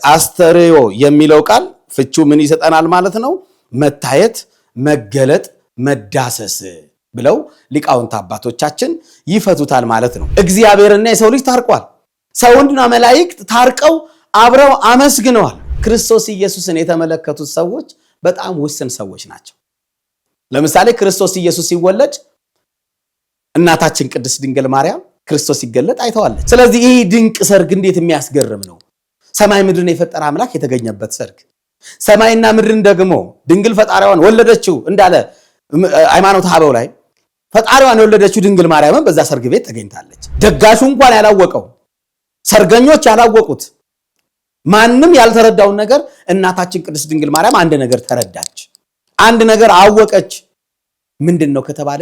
አስተርእዮ የሚለው ቃል ፍቺው ምን ይሰጠናል ማለት ነው? መታየት፣ መገለጥ፣ መዳሰስ ብለው ሊቃውንት አባቶቻችን ይፈቱታል ማለት ነው። እግዚአብሔርና የሰው ልጅ ታርቋል። ሰውና መላእክት ታርቀው አብረው አመስግነዋል። ክርስቶስ ኢየሱስን የተመለከቱት ሰዎች በጣም ውስን ሰዎች ናቸው። ለምሳሌ ክርስቶስ ኢየሱስ ሲወለድ እናታችን ቅድስት ድንግል ማርያም ክርስቶስ ሲገለጥ አይተዋለች። ስለዚህ ይህ ድንቅ ሰርግ እንዴት የሚያስገርም ነው! ሰማይ ምድርን የፈጠረ አምላክ የተገኘበት ሰርግ፣ ሰማይና ምድርን ደግሞ ድንግል ፈጣሪዋን ወለደችው እንዳለ ሃይማኖተ አበው ላይ ፈጣሪዋን የወለደችው ድንግል ማርያም በዛ ሰርግ ቤት ተገኝታለች። ደጋሹ እንኳን ያላወቀው፣ ሰርገኞች ያላወቁት፣ ማንም ያልተረዳውን ነገር እናታችን ቅድስት ድንግል ማርያም አንድ ነገር ተረዳች፣ አንድ ነገር አወቀች። ምንድነው ከተባለ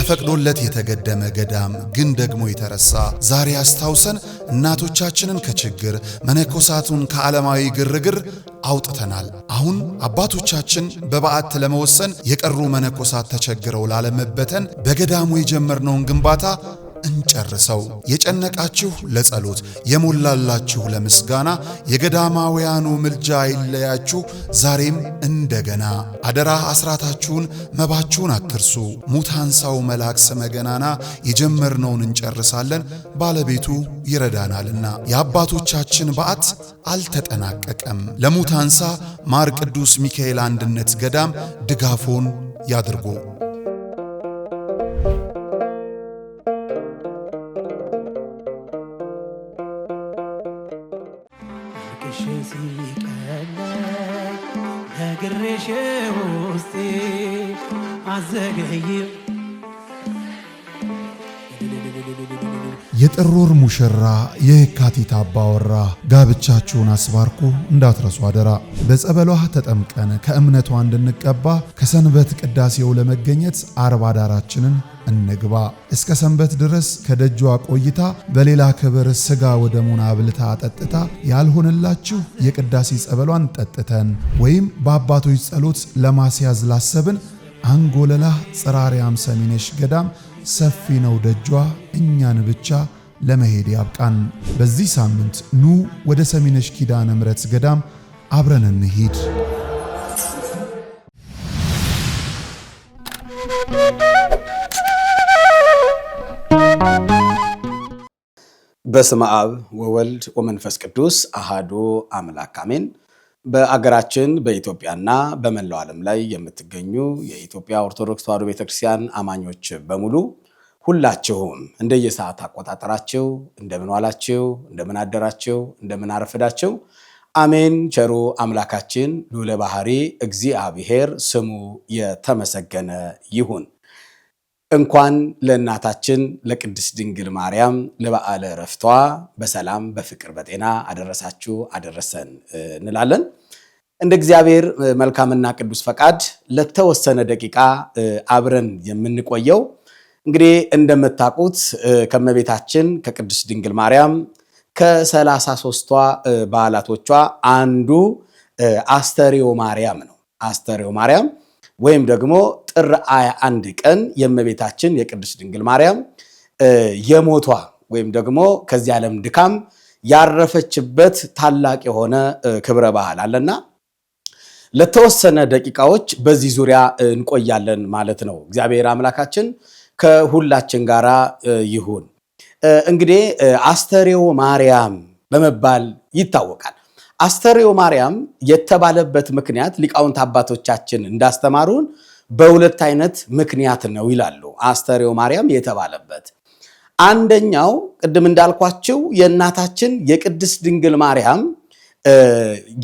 ተፈቅዶለት የተገደመ ገዳም ግን ደግሞ የተረሳ ዛሬ አስታውሰን እናቶቻችንን ከችግር መነኮሳቱን ከዓለማዊ ግርግር አውጥተናል። አሁን አባቶቻችን በበዓት ለመወሰን የቀሩ መነኮሳት ተቸግረው ላለመበተን በገዳሙ የጀመርነውን ግንባታ እንጨርሰው። የጨነቃችሁ ለጸሎት የሞላላችሁ ለምስጋና የገዳማውያኑ ምልጃ አይለያችሁ ዛሬም እንደገና። አደራ አስራታችሁን መባችሁን አትርሱ። ሙታንሳው መልአክ ስመ ገናና የጀመርነውን እንጨርሳለን ባለቤቱ ይረዳናልና። የአባቶቻችን በዓት አልተጠናቀቀም። ለሙታንሳ ማር ቅዱስ ሚካኤል አንድነት ገዳም ድጋፎን ያድርጉ። የጥር ወር ሙሽራ የካቲት አባወራ ጋብቻችሁን አስባርኩ እንዳትረሱ አደራ። በጸበሏ ተጠምቀን ከእምነቷ እንድንቀባ ከሰንበት ቅዳሴው ለመገኘት አርባ ዳራችንን እንግባ። እስከ ሰንበት ድረስ ከደጇ ቆይታ በሌላ ክብር ስጋ ወደሙን አብልታ ጠጥታ ያልሆነላችሁ የቅዳሴ ጸበሏን ጠጥተን ወይም በአባቶች ጸሎት ለማስያዝ ላሰብን አንጎለላ ጽራሪያም ሰሚነሽ ገዳም ሰፊ ነው ደጇ እኛን ብቻ ለመሄድ ያብቃን። በዚህ ሳምንት ኑ ወደ ሰሚነሽ ኪዳነ ምሕረት ገዳም አብረን እንሂድ። በስመ አብ ወወልድ ወመንፈስ ቅዱስ አሃዱ አምላክ አሜን። በአገራችን በኢትዮጵያና በመላው ዓለም ላይ የምትገኙ የኢትዮጵያ ኦርቶዶክስ ተዋሕዶ ቤተክርስቲያን አማኞች በሙሉ ሁላችሁም እንደየሰዓት አቆጣጠራችሁ እንደምን ዋላችሁ፣ እንደምን አደራችሁ፣ እንደምን አረፈዳችሁ። አሜን። ቸሩ አምላካችን ልዑለ ባሕሪ እግዚአብሔር ስሙ የተመሰገነ ይሁን። እንኳን ለእናታችን ለቅድስት ድንግል ማርያም ለበዓለ ዕረፍቷ በሰላም በፍቅር በጤና አደረሳችሁ አደረሰን እንላለን። እንደ እግዚአብሔር መልካምና ቅዱስ ፈቃድ ለተወሰነ ደቂቃ አብረን የምንቆየው እንግዲህ እንደምታውቁት ከመቤታችን ከቅድስት ድንግል ማርያም ከ33ቷ በዓላቶቿ አንዱ አስተርእዮ ማርያም ነው። አስተርእዮ ማርያም ወይም ደግሞ ጥር 21 ቀን የመቤታችን የቅድስት ድንግል ማርያም የሞቷ ወይም ደግሞ ከዚህ ዓለም ድካም ያረፈችበት ታላቅ የሆነ ክብረ በዓል አለና ለተወሰነ ደቂቃዎች በዚህ ዙሪያ እንቆያለን ማለት ነው። እግዚአብሔር አምላካችን ከሁላችን ጋራ ይሁን። እንግዲህ አስተርእዮ ማርያም በመባል ይታወቃል። አስተርእዮ ማርያም የተባለበት ምክንያት ሊቃውንት አባቶቻችን እንዳስተማሩን በሁለት አይነት ምክንያት ነው ይላሉ። አስተርእዮ ማርያም የተባለበት አንደኛው ቅድም እንዳልኳችሁ የእናታችን የቅድስት ድንግል ማርያም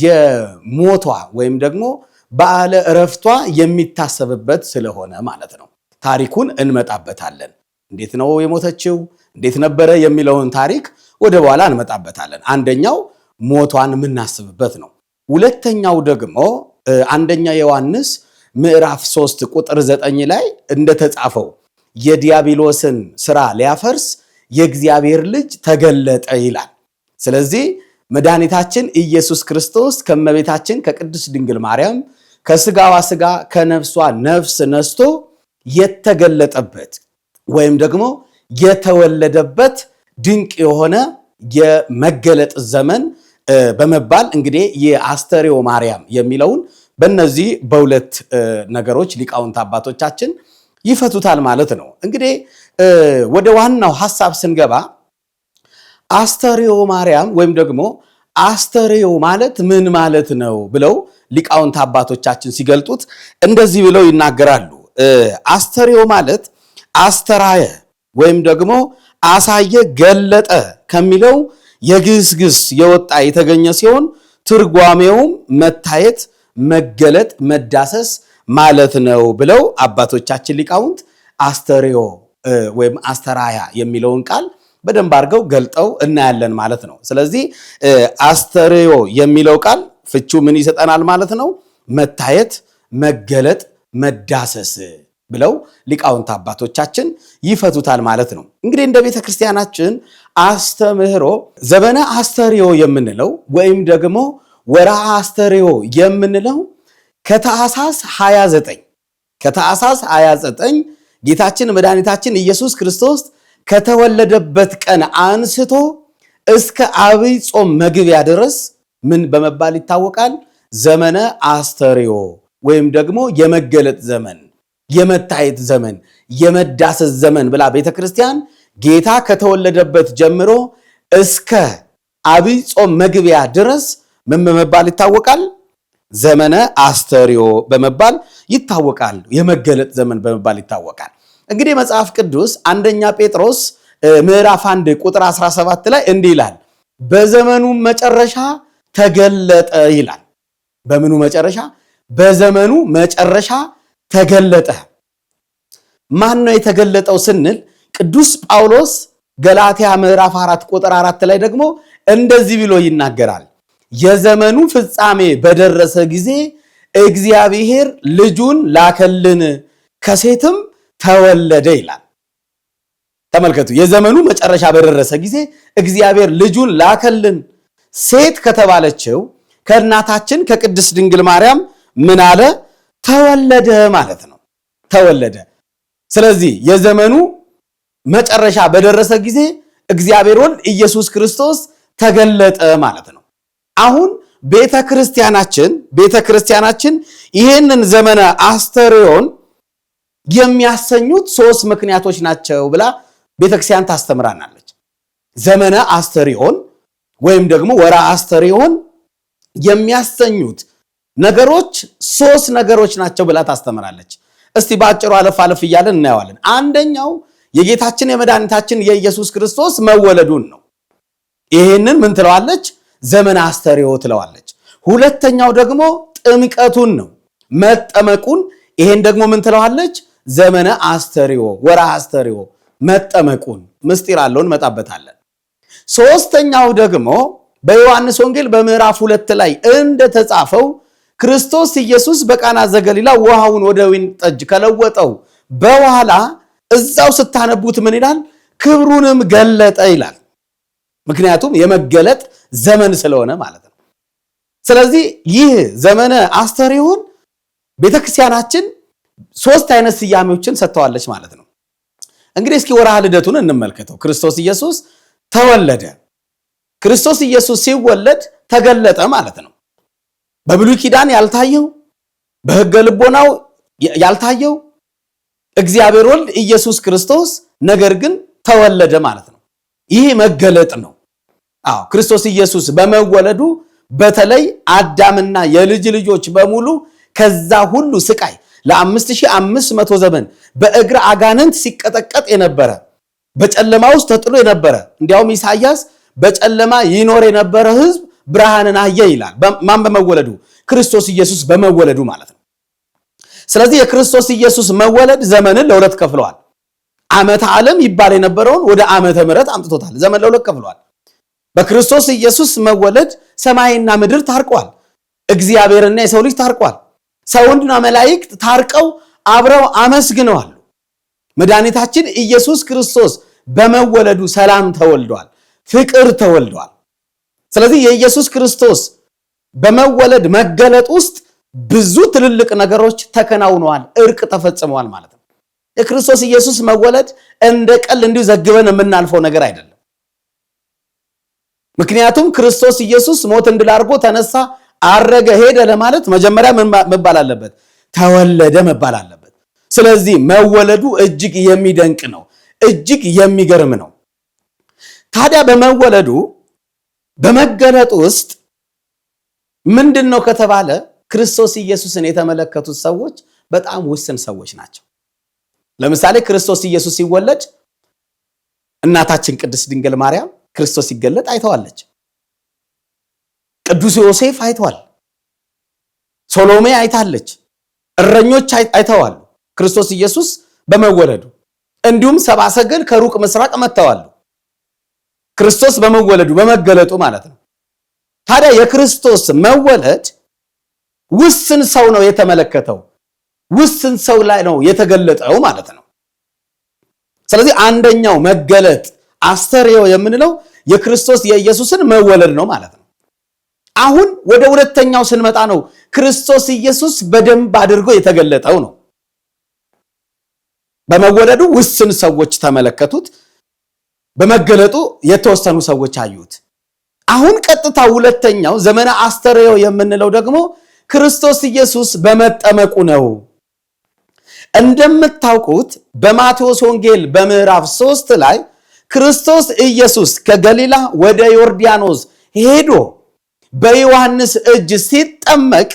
የሞቷ ወይም ደግሞ በዓለ ዕረፍቷ የሚታሰብበት ስለሆነ ማለት ነው። ታሪኩን እንመጣበታለን። እንዴት ነው የሞተችው፣ እንዴት ነበረ የሚለውን ታሪክ ወደ በኋላ እንመጣበታለን። አንደኛው ሞቷን የምናስብበት ነው። ሁለተኛው ደግሞ አንደኛ ዮሐንስ ምዕራፍ 3 ቁጥር 9 ላይ እንደተጻፈው የዲያብሎስን ስራ ሊያፈርስ የእግዚአብሔር ልጅ ተገለጠ ይላል። ስለዚህ መድኃኒታችን ኢየሱስ ክርስቶስ ከእመቤታችን ከቅድስት ድንግል ማርያም ከስጋዋ ስጋ ከነፍሷ ነፍስ ነስቶ የተገለጠበት ወይም ደግሞ የተወለደበት ድንቅ የሆነ የመገለጥ ዘመን በመባል እንግዲህ የአስተርዮ ማርያም የሚለውን በእነዚህ በሁለት ነገሮች ሊቃውንት አባቶቻችን ይፈቱታል ማለት ነው። እንግዲህ ወደ ዋናው ሐሳብ ስንገባ አስተርዮ ማርያም ወይም ደግሞ አስተርዮ ማለት ምን ማለት ነው ብለው ሊቃውንት አባቶቻችን ሲገልጡት እንደዚህ ብለው ይናገራሉ። አስተርዮ ማለት አስተራየ ወይም ደግሞ አሳየ፣ ገለጠ ከሚለው የግስ ግስ የወጣ የተገኘ ሲሆን ትርጓሜውም መታየት፣ መገለጥ፣ መዳሰስ ማለት ነው ብለው አባቶቻችን ሊቃውንት አስተርዮ ወይም አስተራያ የሚለውን ቃል በደንብ አድርገው ገልጠው እናያለን ማለት ነው። ስለዚህ አስተርዮ የሚለው ቃል ፍቹ ምን ይሰጠናል ማለት ነው? መታየት፣ መገለጥ፣ መዳሰስ ብለው ሊቃውንት አባቶቻችን ይፈቱታል ማለት ነው። እንግዲህ እንደ ቤተ ክርስቲያናችን አስተምህሮ ዘመነ አስተርዮ የምንለው ወይም ደግሞ ወርሃ አስተርዮ የምንለው ከታኅሳስ 29 ጌታችን መድኃኒታችን ኢየሱስ ክርስቶስ ከተወለደበት ቀን አንስቶ እስከ አብይ ጾም መግቢያ ድረስ ምን በመባል ይታወቃል? ዘመነ አስተርዮ ወይም ደግሞ የመገለጥ ዘመን፣ የመታየት ዘመን፣ የመዳሰስ ዘመን ብላ ቤተክርስቲያን ጌታ ከተወለደበት ጀምሮ እስከ አብይ ጾም መግቢያ ድረስ ምን በመባል ይታወቃል? ዘመነ አስተርዮ በመባል ይታወቃል። የመገለጥ ዘመን በመባል ይታወቃል። እንግዲህ መጽሐፍ ቅዱስ አንደኛ ጴጥሮስ ምዕራፍ 1 ቁጥር 17 ላይ እንዲህ ይላል፣ በዘመኑ መጨረሻ ተገለጠ ይላል። በምኑ መጨረሻ? በዘመኑ መጨረሻ ተገለጠ። ማን ነው የተገለጠው ስንል ቅዱስ ጳውሎስ ገላትያ ምዕራፍ 4 ቁጥር 4 ላይ ደግሞ እንደዚህ ብሎ ይናገራል፣ የዘመኑ ፍጻሜ በደረሰ ጊዜ እግዚአብሔር ልጁን ላከልን፣ ከሴትም ተወለደ ይላል። ተመልከቱ፣ የዘመኑ መጨረሻ በደረሰ ጊዜ እግዚአብሔር ልጁን ላከልን፣ ሴት ከተባለችው ከእናታችን ከቅድስት ድንግል ማርያም ምን አለ? ተወለደ ማለት ነው። ተወለደ። ስለዚህ የዘመኑ መጨረሻ በደረሰ ጊዜ እግዚአብሔር ወልድ ኢየሱስ ክርስቶስ ተገለጠ ማለት ነው። አሁን ቤተክርስቲያናችን ይህንን ዘመነ አስተርዮን የሚያሰኙት 3 ምክንያቶች ናቸው ብላ ቤተክርስቲያን ታስተምራናለች። ዘመነ አስተርዮን ወይም ደግሞ ወርሃ አስተርዮን የሚያሰኙት ነገሮች 3 ነገሮች ናቸው ብላ ታስተምራለች። እስቲ ባጭሩ አለፍ እያለን እናየዋለን። አንደኛው የጌታችን የመድኃኒታችን የኢየሱስ ክርስቶስ መወለዱን ነው። ይሄንን ምን ትለዋለች? ዘመነ አስተርዮ ትለዋለች። ሁለተኛው ደግሞ ጥምቀቱን ነው፣ መጠመቁን። ይሄን ደግሞ ምን ትለዋለች? ዘመነ አስተርዮ፣ ወርሃ አስተርዮ፣ መጠመቁን። ምስጢር አለውን መጣበታለን። ሶስተኛው ደግሞ በዮሐንስ ወንጌል በምዕራፍ 2 ላይ እንደተጻፈው ክርስቶስ ኢየሱስ በቃና ዘገሊላ ውሃውን ወደ ወይን ጠጅ ከለወጠው በኋላ እዛው ስታነቡት ምን ይላል? ክብሩንም ገለጠ ይላል። ምክንያቱም የመገለጥ ዘመን ስለሆነ ማለት ነው። ስለዚህ ይህ ዘመነ አስተርዮን ቤተክርስቲያናችን 3 አይነት ስያሜዎችን ሰጥተዋለች ማለት ነው። እንግዲህ እስኪ ወርሃ ልደቱን እንመልከተው። ክርስቶስ ኢየሱስ ተወለደ። ክርስቶስ ኢየሱስ ሲወለድ ተገለጠ ማለት ነው። በብሉይ ኪዳን ያልታየው፣ በሕገ ልቦናው ያልታየው እግዚአብሔር ወልድ ኢየሱስ ክርስቶስ ነገር ግን ተወለደ ማለት ነው። ይህ መገለጥ ነው። ክርስቶስ ኢየሱስ በመወለዱ በተለይ አዳምና የልጅ ልጆች በሙሉ ከዛ ሁሉ ስቃይ ለ5500 ዘመን በእግረ አጋንንት ሲቀጠቀጥ የነበረ በጨለማ ውስጥ ተጥሎ የነበረ እንዲያውም ኢሳይያስ በጨለማ ይኖር የነበረ ሕዝብ ብርሃንን አየ ይላል። ማን በመወለዱ? ክርስቶስ ኢየሱስ በመወለዱ ማለት ነው። ስለዚህ የክርስቶስ ኢየሱስ መወለድ ዘመንን ለሁለት ከፍለዋል። ዓመተ ዓለም ይባል የነበረውን ወደ ዓመተ ምሕረት አምጥቶታል። ዘመን ለሁለት ከፍለዋል። በክርስቶስ ኢየሱስ መወለድ ሰማይና ምድር ታርቀዋል። እግዚአብሔርና የሰው ልጅ ታርቀዋል። ሰውና መላእክት ታርቀው አብረው አመስግነዋል። መድኃኒታችን ኢየሱስ ክርስቶስ በመወለዱ ሰላም ተወልዷል፣ ፍቅር ተወልዷል። ስለዚህ የኢየሱስ ክርስቶስ በመወለድ መገለጥ ውስጥ ብዙ ትልልቅ ነገሮች ተከናውነዋል፣ እርቅ ተፈጽመዋል ማለት ነው። የክርስቶስ ኢየሱስ መወለድ እንደ ቀል እንዲሁ ዘግበን የምናልፈው ነገር አይደለም። ምክንያቱም ክርስቶስ ኢየሱስ ሞትን ድል አድርጎ ተነሳ፣ አረገ፣ ሄደ ለማለት መጀመሪያ መባል አለበት? ተወለደ መባል አለበት። ስለዚህ መወለዱ እጅግ የሚደንቅ ነው፣ እጅግ የሚገርም ነው። ታዲያ በመወለዱ በመገለጥ ውስጥ ምንድነው ከተባለ ክርስቶስ ኢየሱስን የተመለከቱት ሰዎች በጣም ውስን ሰዎች ናቸው። ለምሳሌ ክርስቶስ ኢየሱስ ሲወለድ እናታችን ቅድስት ድንግል ማርያም ክርስቶስ ሲገለጥ አይተዋለች። ቅዱስ ዮሴፍ አይተዋል። ሶሎሜ አይታለች። እረኞች አይተዋል ክርስቶስ ኢየሱስ በመወለዱ። እንዲሁም ሰብአ ሰገል ከሩቅ ምስራቅ መጥተዋል ክርስቶስ በመወለዱ በመገለጡ ማለት ነው። ታዲያ የክርስቶስ መወለድ ውስን ሰው ነው የተመለከተው፣ ውስን ሰው ላይ ነው የተገለጠው ማለት ነው። ስለዚህ አንደኛው መገለጥ አስተርእዮ የምንለው የክርስቶስ የኢየሱስን መወለድ ነው ማለት ነው። አሁን ወደ ሁለተኛው ስንመጣ ነው ክርስቶስ ኢየሱስ በደንብ አድርጎ የተገለጠው ነው። በመወለዱ ውስን ሰዎች ተመለከቱት፣ በመገለጡ የተወሰኑ ሰዎች አዩት። አሁን ቀጥታ ሁለተኛው ዘመነ አስተርእዮ የምንለው ደግሞ ክርስቶስ ኢየሱስ በመጠመቁ ነው። እንደምታውቁት በማቴዎስ ወንጌል በምዕራፍ 3 ላይ ክርስቶስ ኢየሱስ ከገሊላ ወደ ዮርዳኖስ ሄዶ በዮሐንስ እጅ ሲጠመቅ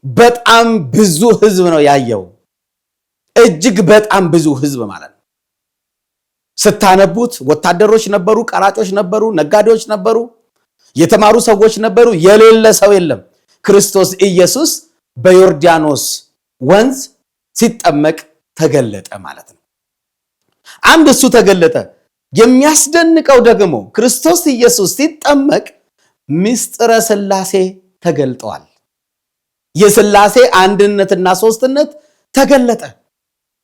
በጣም ብዙ ሕዝብ ነው ያየው። እጅግ በጣም ብዙ ሕዝብ ማለት ነው። ስታነቡት ወታደሮች ነበሩ፣ ቀራጮች ነበሩ፣ ነጋዴዎች ነበሩ፣ የተማሩ ሰዎች ነበሩ፣ የሌለ ሰው የለም። ክርስቶስ ኢየሱስ በዮርዳኖስ ወንዝ ሲጠመቅ ተገለጠ ማለት ነው። አንድ እሱ ተገለጠ። የሚያስደንቀው ደግሞ ክርስቶስ ኢየሱስ ሲጠመቅ ምስጢረ ሥላሴ ተገልጠዋል። የሥላሴ አንድነትና ሦስትነት ተገለጠ።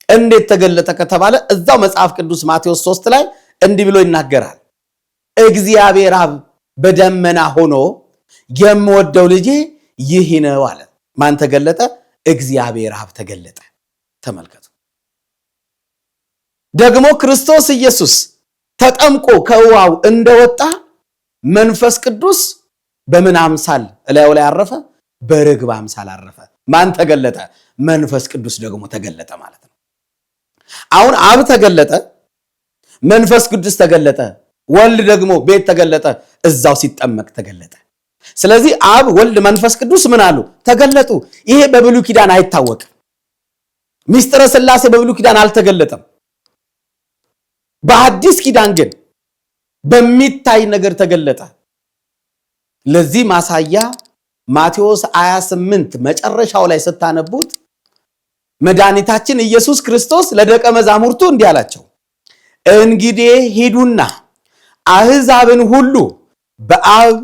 እንዴት ተገለጠ ከተባለ እዛው መጽሐፍ ቅዱስ ማቴዎስ 3 ላይ እንዲህ ብሎ ይናገራል። እግዚአብሔር አብ በደመና ሆኖ የምወደው ልጄ ይህ ነው አለ። ማን ተገለጠ? እግዚአብሔር አብ ተገለጠ። ተመልከቱ። ደግሞ ክርስቶስ ኢየሱስ ተጠምቆ ከውሃው እንደወጣ መንፈስ ቅዱስ በምን አምሳል እላዩ ላይ አረፈ? በርግብ አምሳል አረፈ። ማን ተገለጠ? መንፈስ ቅዱስ ደግሞ ተገለጠ ማለት ነው። አሁን አብ ተገለጠ፣ መንፈስ ቅዱስ ተገለጠ፣ ወልድ ደግሞ ቤት ተገለጠ፣ እዛው ሲጠመቅ ተገለጠ። ስለዚህ አብ፣ ወልድ፣ መንፈስ ቅዱስ ምን አሉ? ተገለጡ። ይሄ በብሉይ ኪዳን አይታወቅም። ምስጢረ ሥላሴ በብሉይ ኪዳን አልተገለጠም። በአዲስ ኪዳን ግን በሚታይ ነገር ተገለጠ። ለዚህ ማሳያ ማቴዎስ 28 መጨረሻው ላይ ስታነቡት መድኃኒታችን ኢየሱስ ክርስቶስ ለደቀ መዛሙርቱ እንዲህ አላቸው፣ እንግዲህ ሂዱና አሕዛብን ሁሉ በአብ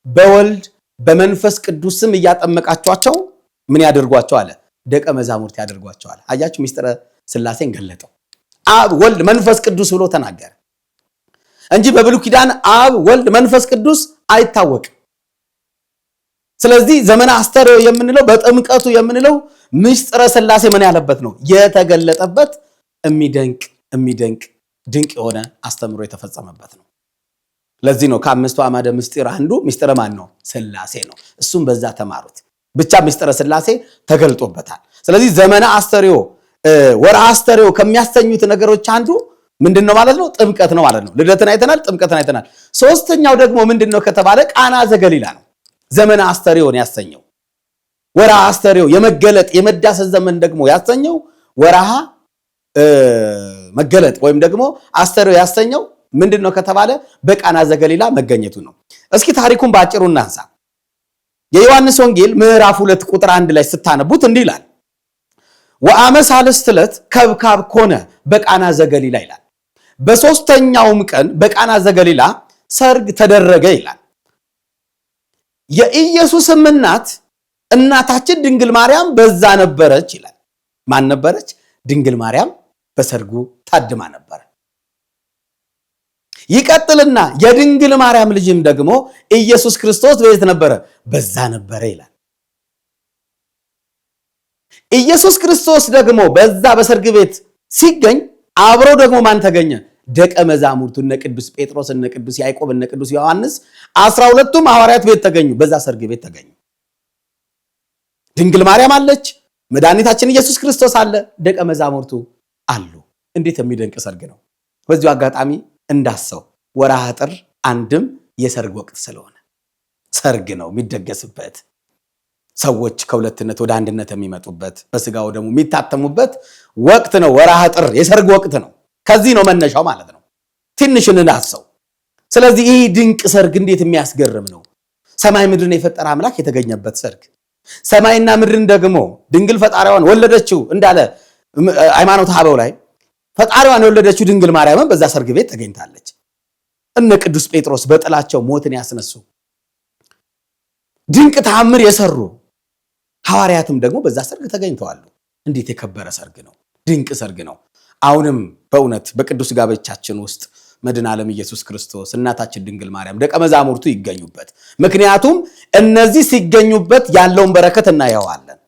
በወልድ በመንፈስ ቅዱስ ስም እያጠመቃቸዋቸው ምን ያደርጓቸው አለ? ደቀ መዛሙርት ያደርጓቸዋል። አያችሁ፣ ምስጢረ ሥላሴን ገለጠው። አብ ወልድ መንፈስ ቅዱስ ብሎ ተናገረ እንጂ በብሉይ ኪዳን አብ ወልድ መንፈስ ቅዱስ አይታወቅም። ስለዚህ ዘመነ አስተርእዮ የምንለው በጥምቀቱ የምንለው ምስጢረ ሥላሴ ምን ያለበት ነው? የተገለጠበት የሚደንቅ ድንቅ የሆነ አስተምሮ የተፈጸመበት ነው። ለዚህ ነው ከአምስቱ አዕማደ ምስጢር አንዱ ምስጢረ ማን ነው? ሥላሴ ነው። እሱም በዛ ተማሩት። ብቻ ምስጢረ ሥላሴ ተገልጦበታል። ስለዚህ ዘመነ አስተርእዮ ወርሃ አስተርእዮ ከሚያሰኙት ነገሮች አንዱ ምንድነው ማለት ነው? ጥምቀት ነው ማለት ነው። ልደትን አይተናል፣ ጥምቀትን አይተናል። ሶስተኛው ደግሞ ምንድነው ከተባለ ቃና ዘገሊላ ነው። ዘመነ አስተርእዮን ያሰኘው ወርሃ አስተርእዮ የመገለጥ የመዳሰስ ዘመን ደግሞ ያሰኘው ወርሃ መገለጥ ወይም ደግሞ አስተርእዮ ያሰኘው ምንድነው ከተባለ በቃና ዘገሊላ መገኘቱ ነው። እስኪ ታሪኩን ባጭሩ እናንሳ። የዮሐንስ ወንጌል ምዕራፍ 2 ቁጥር 1 ላይ ስታነቡት እንዲህ ይላል፣ ወአመ ሣልስት ዕለት ከብካብ ኮነ በቃና ዘገሊላ ይላል። በሶስተኛውም ቀን በቃና ዘገሊላ ሰርግ ተደረገ ይላል። የኢየሱስም እናታችን ድንግል ማርያም በዛ ነበረች ይላል። ማን ነበረች? ድንግል ማርያም በሰርጉ ታድማ ነበር። ይቀጥልና የድንግል ማርያም ልጅም ደግሞ ኢየሱስ ክርስቶስ በየት ነበረ? በዛ ነበረ ይላል። ኢየሱስ ክርስቶስ ደግሞ በዛ በሰርግ ቤት ሲገኝ አብሮ ደግሞ ማን ተገኘ? ደቀ መዛሙርቱ እነ ቅዱስ ጴጥሮስ፣ እነ ቅዱስ ያዕቆብ፣ እነ ቅዱስ ዮሐንስ 12ቱም ሐዋርያት ቤት ተገኙ። በዛ ሰርግ ቤት ተገኙ። ድንግል ማርያም አለች፣ መድኃኒታችን ኢየሱስ ክርስቶስ አለ፣ ደቀ መዛሙርቱ አሉ። እንዴት የሚደንቅ ሰርግ ነው! በዚሁ አጋጣሚ እንዳሰው ወርሃ ጥር አንድም የሰርግ ወቅት ስለሆነ ሰርግ ነው የሚደገስበት፣ ሰዎች ከሁለትነት ወደ አንድነት የሚመጡበት፣ በስጋው ደግሞ የሚታተሙበት ወቅት ነው። ወርሃ ጥር የሰርግ ወቅት ነው። ከዚህ ነው መነሻው ማለት ነው። ትንሽ እንዳሰው። ስለዚህ ይህ ድንቅ ሰርግ እንዴት የሚያስገርም ነው! ሰማይ ምድርን የፈጠረ አምላክ የተገኘበት ሰርግ፣ ሰማይና ምድርን ደግሞ ድንግል ፈጣሪዋን ወለደችው እንዳለ ሃይማኖተ አበው ላይ ፈጣሪዋን የወለደችው ድንግል ማርያምን በዛ ሰርግ ቤት ተገኝታለች። እነ ቅዱስ ጴጥሮስ በጥላቸው ሞትን ያስነሱ ድንቅ ተአምር የሰሩ ሐዋርያትም ደግሞ በዛ ሰርግ ተገኝተዋል። እንዴት የከበረ ሰርግ ነው! ድንቅ ሰርግ ነው። አሁንም በእውነት በቅዱስ ጋብቻችን ውስጥ መድኃኔ ዓለም ኢየሱስ ክርስቶስ፣ እናታችን ድንግል ማርያም፣ ደቀ መዛሙርቱ ይገኙበት። ምክንያቱም እነዚህ ሲገኙበት ያለውን በረከት እናየዋለን።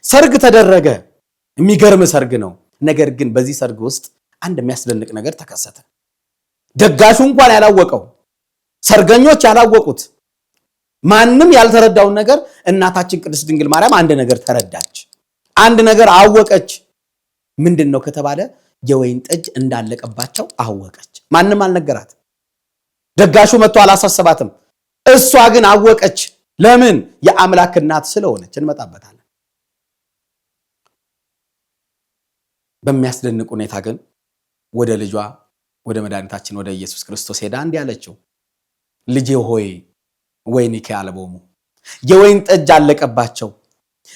ሰርግ ተደረገ። የሚገርም ሰርግ ነው። ነገር ግን በዚህ ሰርግ ውስጥ አንድ የሚያስደንቅ ነገር ተከሰተ። ደጋሹ እንኳን ያላወቀው፣ ሰርገኞች ያላወቁት፣ ማንም ያልተረዳውን ነገር እናታችን ቅድስት ድንግል ማርያም አንድ ነገር ተረዳች፣ አንድ ነገር አወቀች። ምንድን ነው ከተባለ የወይን ጠጅ እንዳለቀባቸው አወቀች። ማንም አልነገራት። ደጋሹ መጥቶ አላሳሰባትም። እሷ ግን አወቀች። ለምን? የአምላክ እናት ስለሆነች። እንመጣበታለን። በሚያስደንቅ ሁኔታ ግን ወደ ልጇ ወደ መድኃኒታችን ወደ ኢየሱስ ክርስቶስ ሄዳ እንዲህ አለችው፣ ልጄ ሆይ ወይንኪ አልቦሙ፣ የወይን ጠጅ አለቀባቸው፣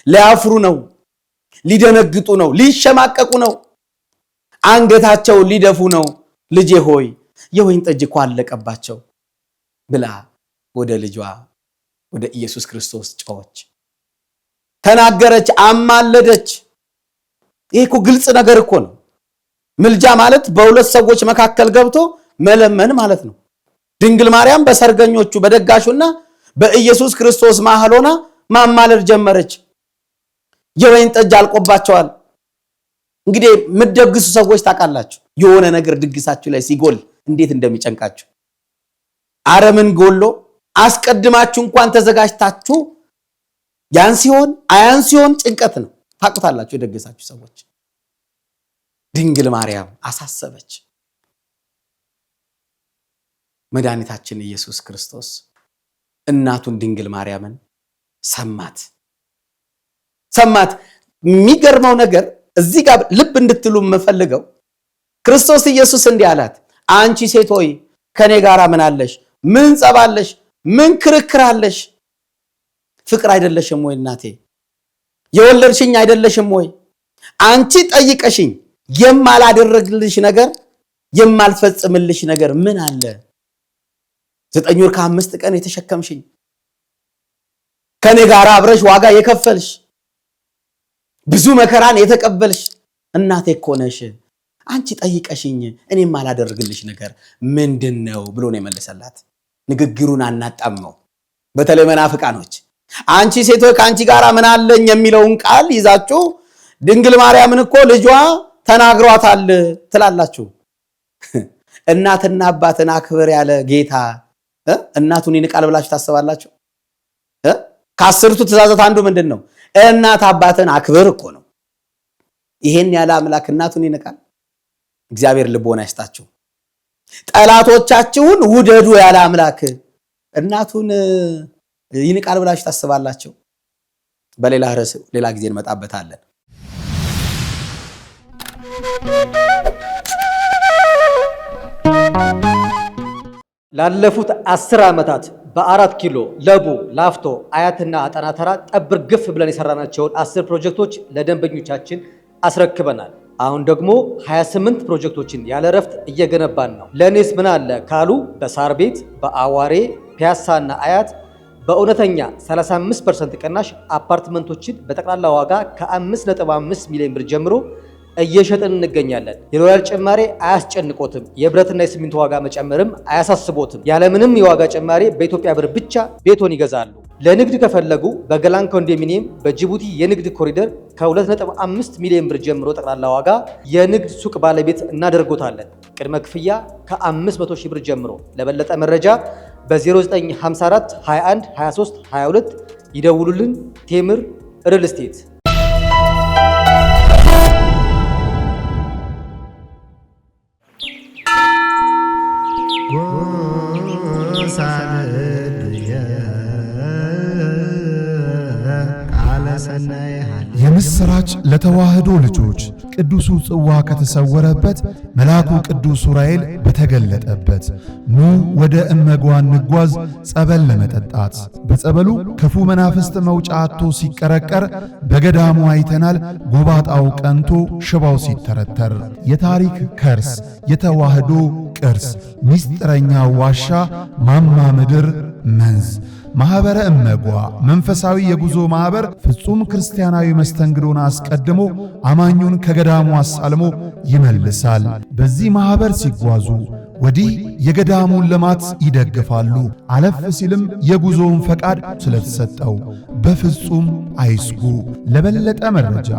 ሊያፍሩ ነው፣ ሊደነግጡ ነው፣ ሊሸማቀቁ ነው፣ አንገታቸውን ሊደፉ ነው። ልጄ ሆይ የወይን ጠጅ እኮ አለቀባቸው ብላ ወደ ልጇ ወደ ኢየሱስ ክርስቶስ ጮኸች፣ ተናገረች፣ አማለደች። ይሄ እኮ ግልጽ ነገር እኮ ነው። ምልጃ ማለት በሁለት ሰዎች መካከል ገብቶ መለመን ማለት ነው። ድንግል ማርያም በሰርገኞቹ በደጋሹና በኢየሱስ ክርስቶስ መሃል ሆና ማማለድ ጀመረች። የወይን ጠጅ አልቆባቸዋል። እንግዲህ የምትደግሱ ሰዎች ታውቃላችሁ፣ የሆነ ነገር ድግሳችሁ ላይ ሲጎል እንዴት እንደሚጨንቃችሁ። አረምን ጎሎ አስቀድማችሁ እንኳን ተዘጋጅታችሁ ያን ሲሆን አያን ሲሆን ጭንቀት ነው። ታውቁታላችሁ የደገሳችሁ ሰዎች። ድንግል ማርያም አሳሰበች። መድኃኒታችን ኢየሱስ ክርስቶስ እናቱን ድንግል ማርያምን ሰማት። የሚገርመው ነገር እዚህ ጋር ልብ እንድትሉ የምፈልገው ክርስቶስ ኢየሱስ እንዲህ አላት፣ አንቺ ሴት ሆይ ከኔ ጋር ምን አለሽ? ምን ጸባለሽ? ምን ክርክር አለሽ? ፍቅር አይደለሽም ወይ እናቴ? የወለድሽኝ አይደለሽም ወይ? አንቺ ጠይቀሽኝ የማላደረግልሽ ነገር የማልፈጽምልሽ ነገር ምን አለ? 9 ወር ከ5 ቀን የተሸከምሽኝ፣ ከኔ ጋር አብረሽ ዋጋ የከፈልሽ፣ ብዙ መከራን የተቀበልሽ እናቴ እኮ ነሽ። አንቺ ጠይቀሽኝ እኔ የማላደርግልሽ ነገር ምንድነው ብሎ ነው የመለሰላት። ንግግሩን አናጣመው። በተለይ መናፍቃኖች አንቺ ሴቶች ከአንቺ ጋር ምን አለኝ የሚለውን ቃል ይዛችሁ ድንግል ማርያምን እኮ ልጇ ተናግሯታል ትላላችሁ። እናትና አባትን አክብር ያለ ጌታ እናቱን ይንቃል ብላችሁ ታስባላችሁ? ከ10ቱ ትእዛዛት አንዱ ምንድነው? እናት አባትን አክብር እኮ ነው። ይሄን ያለ አምላክ እናቱን ይንቃል? እግዚአብሔር ልቦና ይስጣችሁ። ጠላቶቻችሁን ውደዱ ያለ አምላክ እናቱን ይንቃል ብላችሁ ታስባላችሁ? በሌላ ርዕስ ሌላ ጊዜ እንመጣበታለን። ላለፉት 10 ዓመታት በ4 ኪሎ ለቡ፣ ላፍቶ፣ አያትና አጠና ተራ ጠብር ግፍ ብለን የሰራናቸውን 10 ፕሮጀክቶች ለደንበኞቻችን አስረክበናል። አሁን ደግሞ 28 ፕሮጀክቶችን ያለ ረፍት እየገነባን ነው። ለኔስ ምን አለ ካሉ በሳር ቤት፣ በአዋሬ፣ ፒያሳና አያት በእውነተኛ 35% ቅናሽ አፓርትመንቶችን በጠቅላላ ዋጋ ከ5.5 ሚሊዮን ብር ጀምሮ እየሸጥን እንገኛለን። የዶላር ጭማሬ አያስጨንቆትም። የብረትና የሲሚንቶ ዋጋ መጨመርም አያሳስቦትም። ያለምንም የዋጋ ጭማሬ በኢትዮጵያ ብር ብቻ ቤቶን ይገዛሉ። ለንግድ ከፈለጉ በገላን ኮንዶሚኒየም በጅቡቲ የንግድ ኮሪደር ከ2.5 ሚሊዮን ብር ጀምሮ ጠቅላላ ዋጋ የንግድ ሱቅ ባለቤት እናደርጎታለን። ቅድመ ክፍያ ከ500 ሺህ ብር ጀምሮ። ለበለጠ መረጃ በ0954 21 23 22 ይደውሉልን። ቴምር ሪል ስቴት። የምስራች ለተዋህዶ ልጆች ቅዱሱ ጽዋ ከተሰወረበት መልአኩ ቅዱስ ዑራኤል በተገለጠበት ኑ ወደ እመጓ እንጓዝ ጸበል ለመጠጣት። በጸበሉ ክፉ መናፍስት መውጫ አጥቶ ሲቀረቀር በገዳሙ አይተናል። ጎባጣው ቀንቶ ሽባው ሲተረተር የታሪክ ከርስ የተዋህዶ ቅርስ ምስጢረኛ ዋሻ ማማ ምድር መንዝ ማኅበረ እመጓ መንፈሳዊ የጉዞ ማኅበር ፍጹም ክርስቲያናዊ መስተንግዶን አስቀድሞ አማኙን ከገዳሙ አሳልሞ ይመልሳል። በዚህ ማኅበር ሲጓዙ ወዲህ የገዳሙን ልማት ይደግፋሉ። አለፍ ሲልም የጉዞውን ፈቃድ ስለተሰጠው በፍጹም አይስጉ። ለበለጠ መረጃ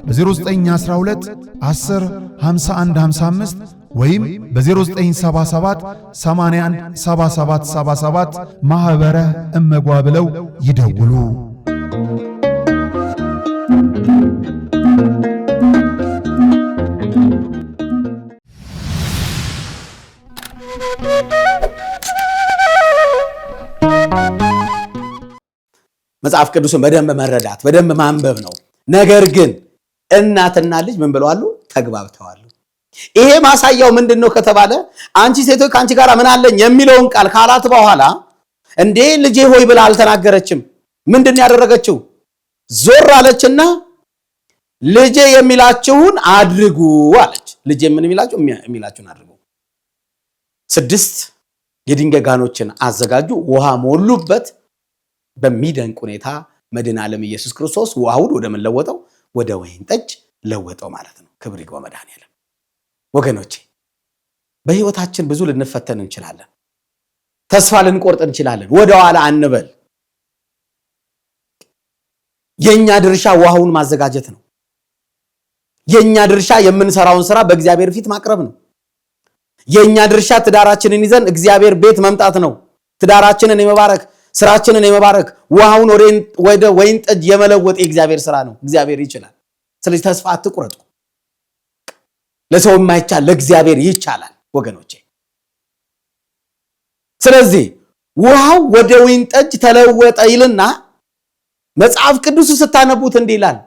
በ0912 10 51 55 ወይም በ0977 81 77 77 ማኅበረ እመጓ ብለው ይደውሉ። መጽሐፍ ቅዱስን በደንብ መረዳት በደንብ ማንበብ ነው። ነገር ግን እናትና ልጅ ምን ብለዋል? ተግባብተዋል። ይሄ ማሳያው ምንድነው ከተባለ አንቺ ሴቶች ካንቺ ጋር ምን አለኝ የሚለውን ቃል ካላት በኋላ እንዴ ልጄ ሆይ ብላ አልተናገረችም። ምንድን ያደረገችው? ዞር አለችና ልጄ የሚላችሁን አድርጉ አለች። ልጄ ምን የሚላችሁን አድርጉ። 6 የድንጋይ ጋኖችን አዘጋጁ፣ ውሃ ሞሉበት። በሚደንቅ ሁኔታ መድኃኔ ዓለም ኢየሱስ ክርስቶስ ውሃውን ወደ ምን ለወጠው? ወደ ወይን ጠጅ ለወጠው ማለት ነው። ክብር ይግባው መድኃኔ ዓለም። ወገኖቼ በህይወታችን ብዙ ልንፈተን እንችላለን። ተስፋ ልንቆርጥ እንችላለን። ወደ ኋላ አንበል። የኛ ድርሻ ውሃውን ማዘጋጀት ነው። የኛ ድርሻ የምንሰራውን ስራ በእግዚአብሔር ፊት ማቅረብ ነው። የኛ ድርሻ ትዳራችንን ይዘን እግዚአብሔር ቤት መምጣት ነው። ትዳራችንን የመባረክ ስራችንን የመባረክ ውሃውን ወደ ወይን ጠጅ የመለወጥ የእግዚአብሔር ስራ ነው። እግዚአብሔር ይችላል። ስለዚህ ተስፋ አትቁረጡ። ለሰው የማይቻል ለእግዚአብሔር ይቻላል ወገኖቼ። ስለዚህ ውሃው ወደ ወይን ጠጅ ተለወጠ ይልና መጽሐፍ ቅዱስ ስታነቡት እንዲህ ይላል።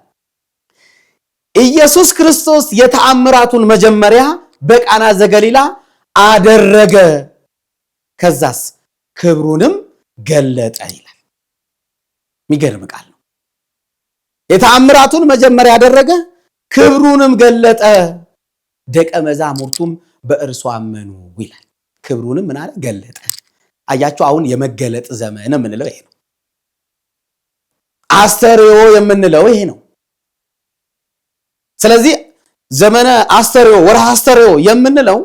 ኢየሱስ ክርስቶስ የተአምራቱን መጀመሪያ በቃና ዘገሊላ አደረገ፣ ከዛስ ክብሩንም ገለጠ ይላል። የሚገርም ቃል ነው። የተአምራቱን መጀመሪያ ያደረገ ክብሩንም ገለጠ፣ ደቀ መዛሙርቱም በእርሱ አመኑ ይላል። ክብሩንም ምን አለ? ገለጠ። አያችሁ፣ አሁን የመገለጥ ዘመን የምንለው ይሄ ነው። አስተርእዮ የምንለው ይሄ ነው። ስለዚህ ዘመነ አስተርእዮ ወርሃ አስተርእዮ የምንለው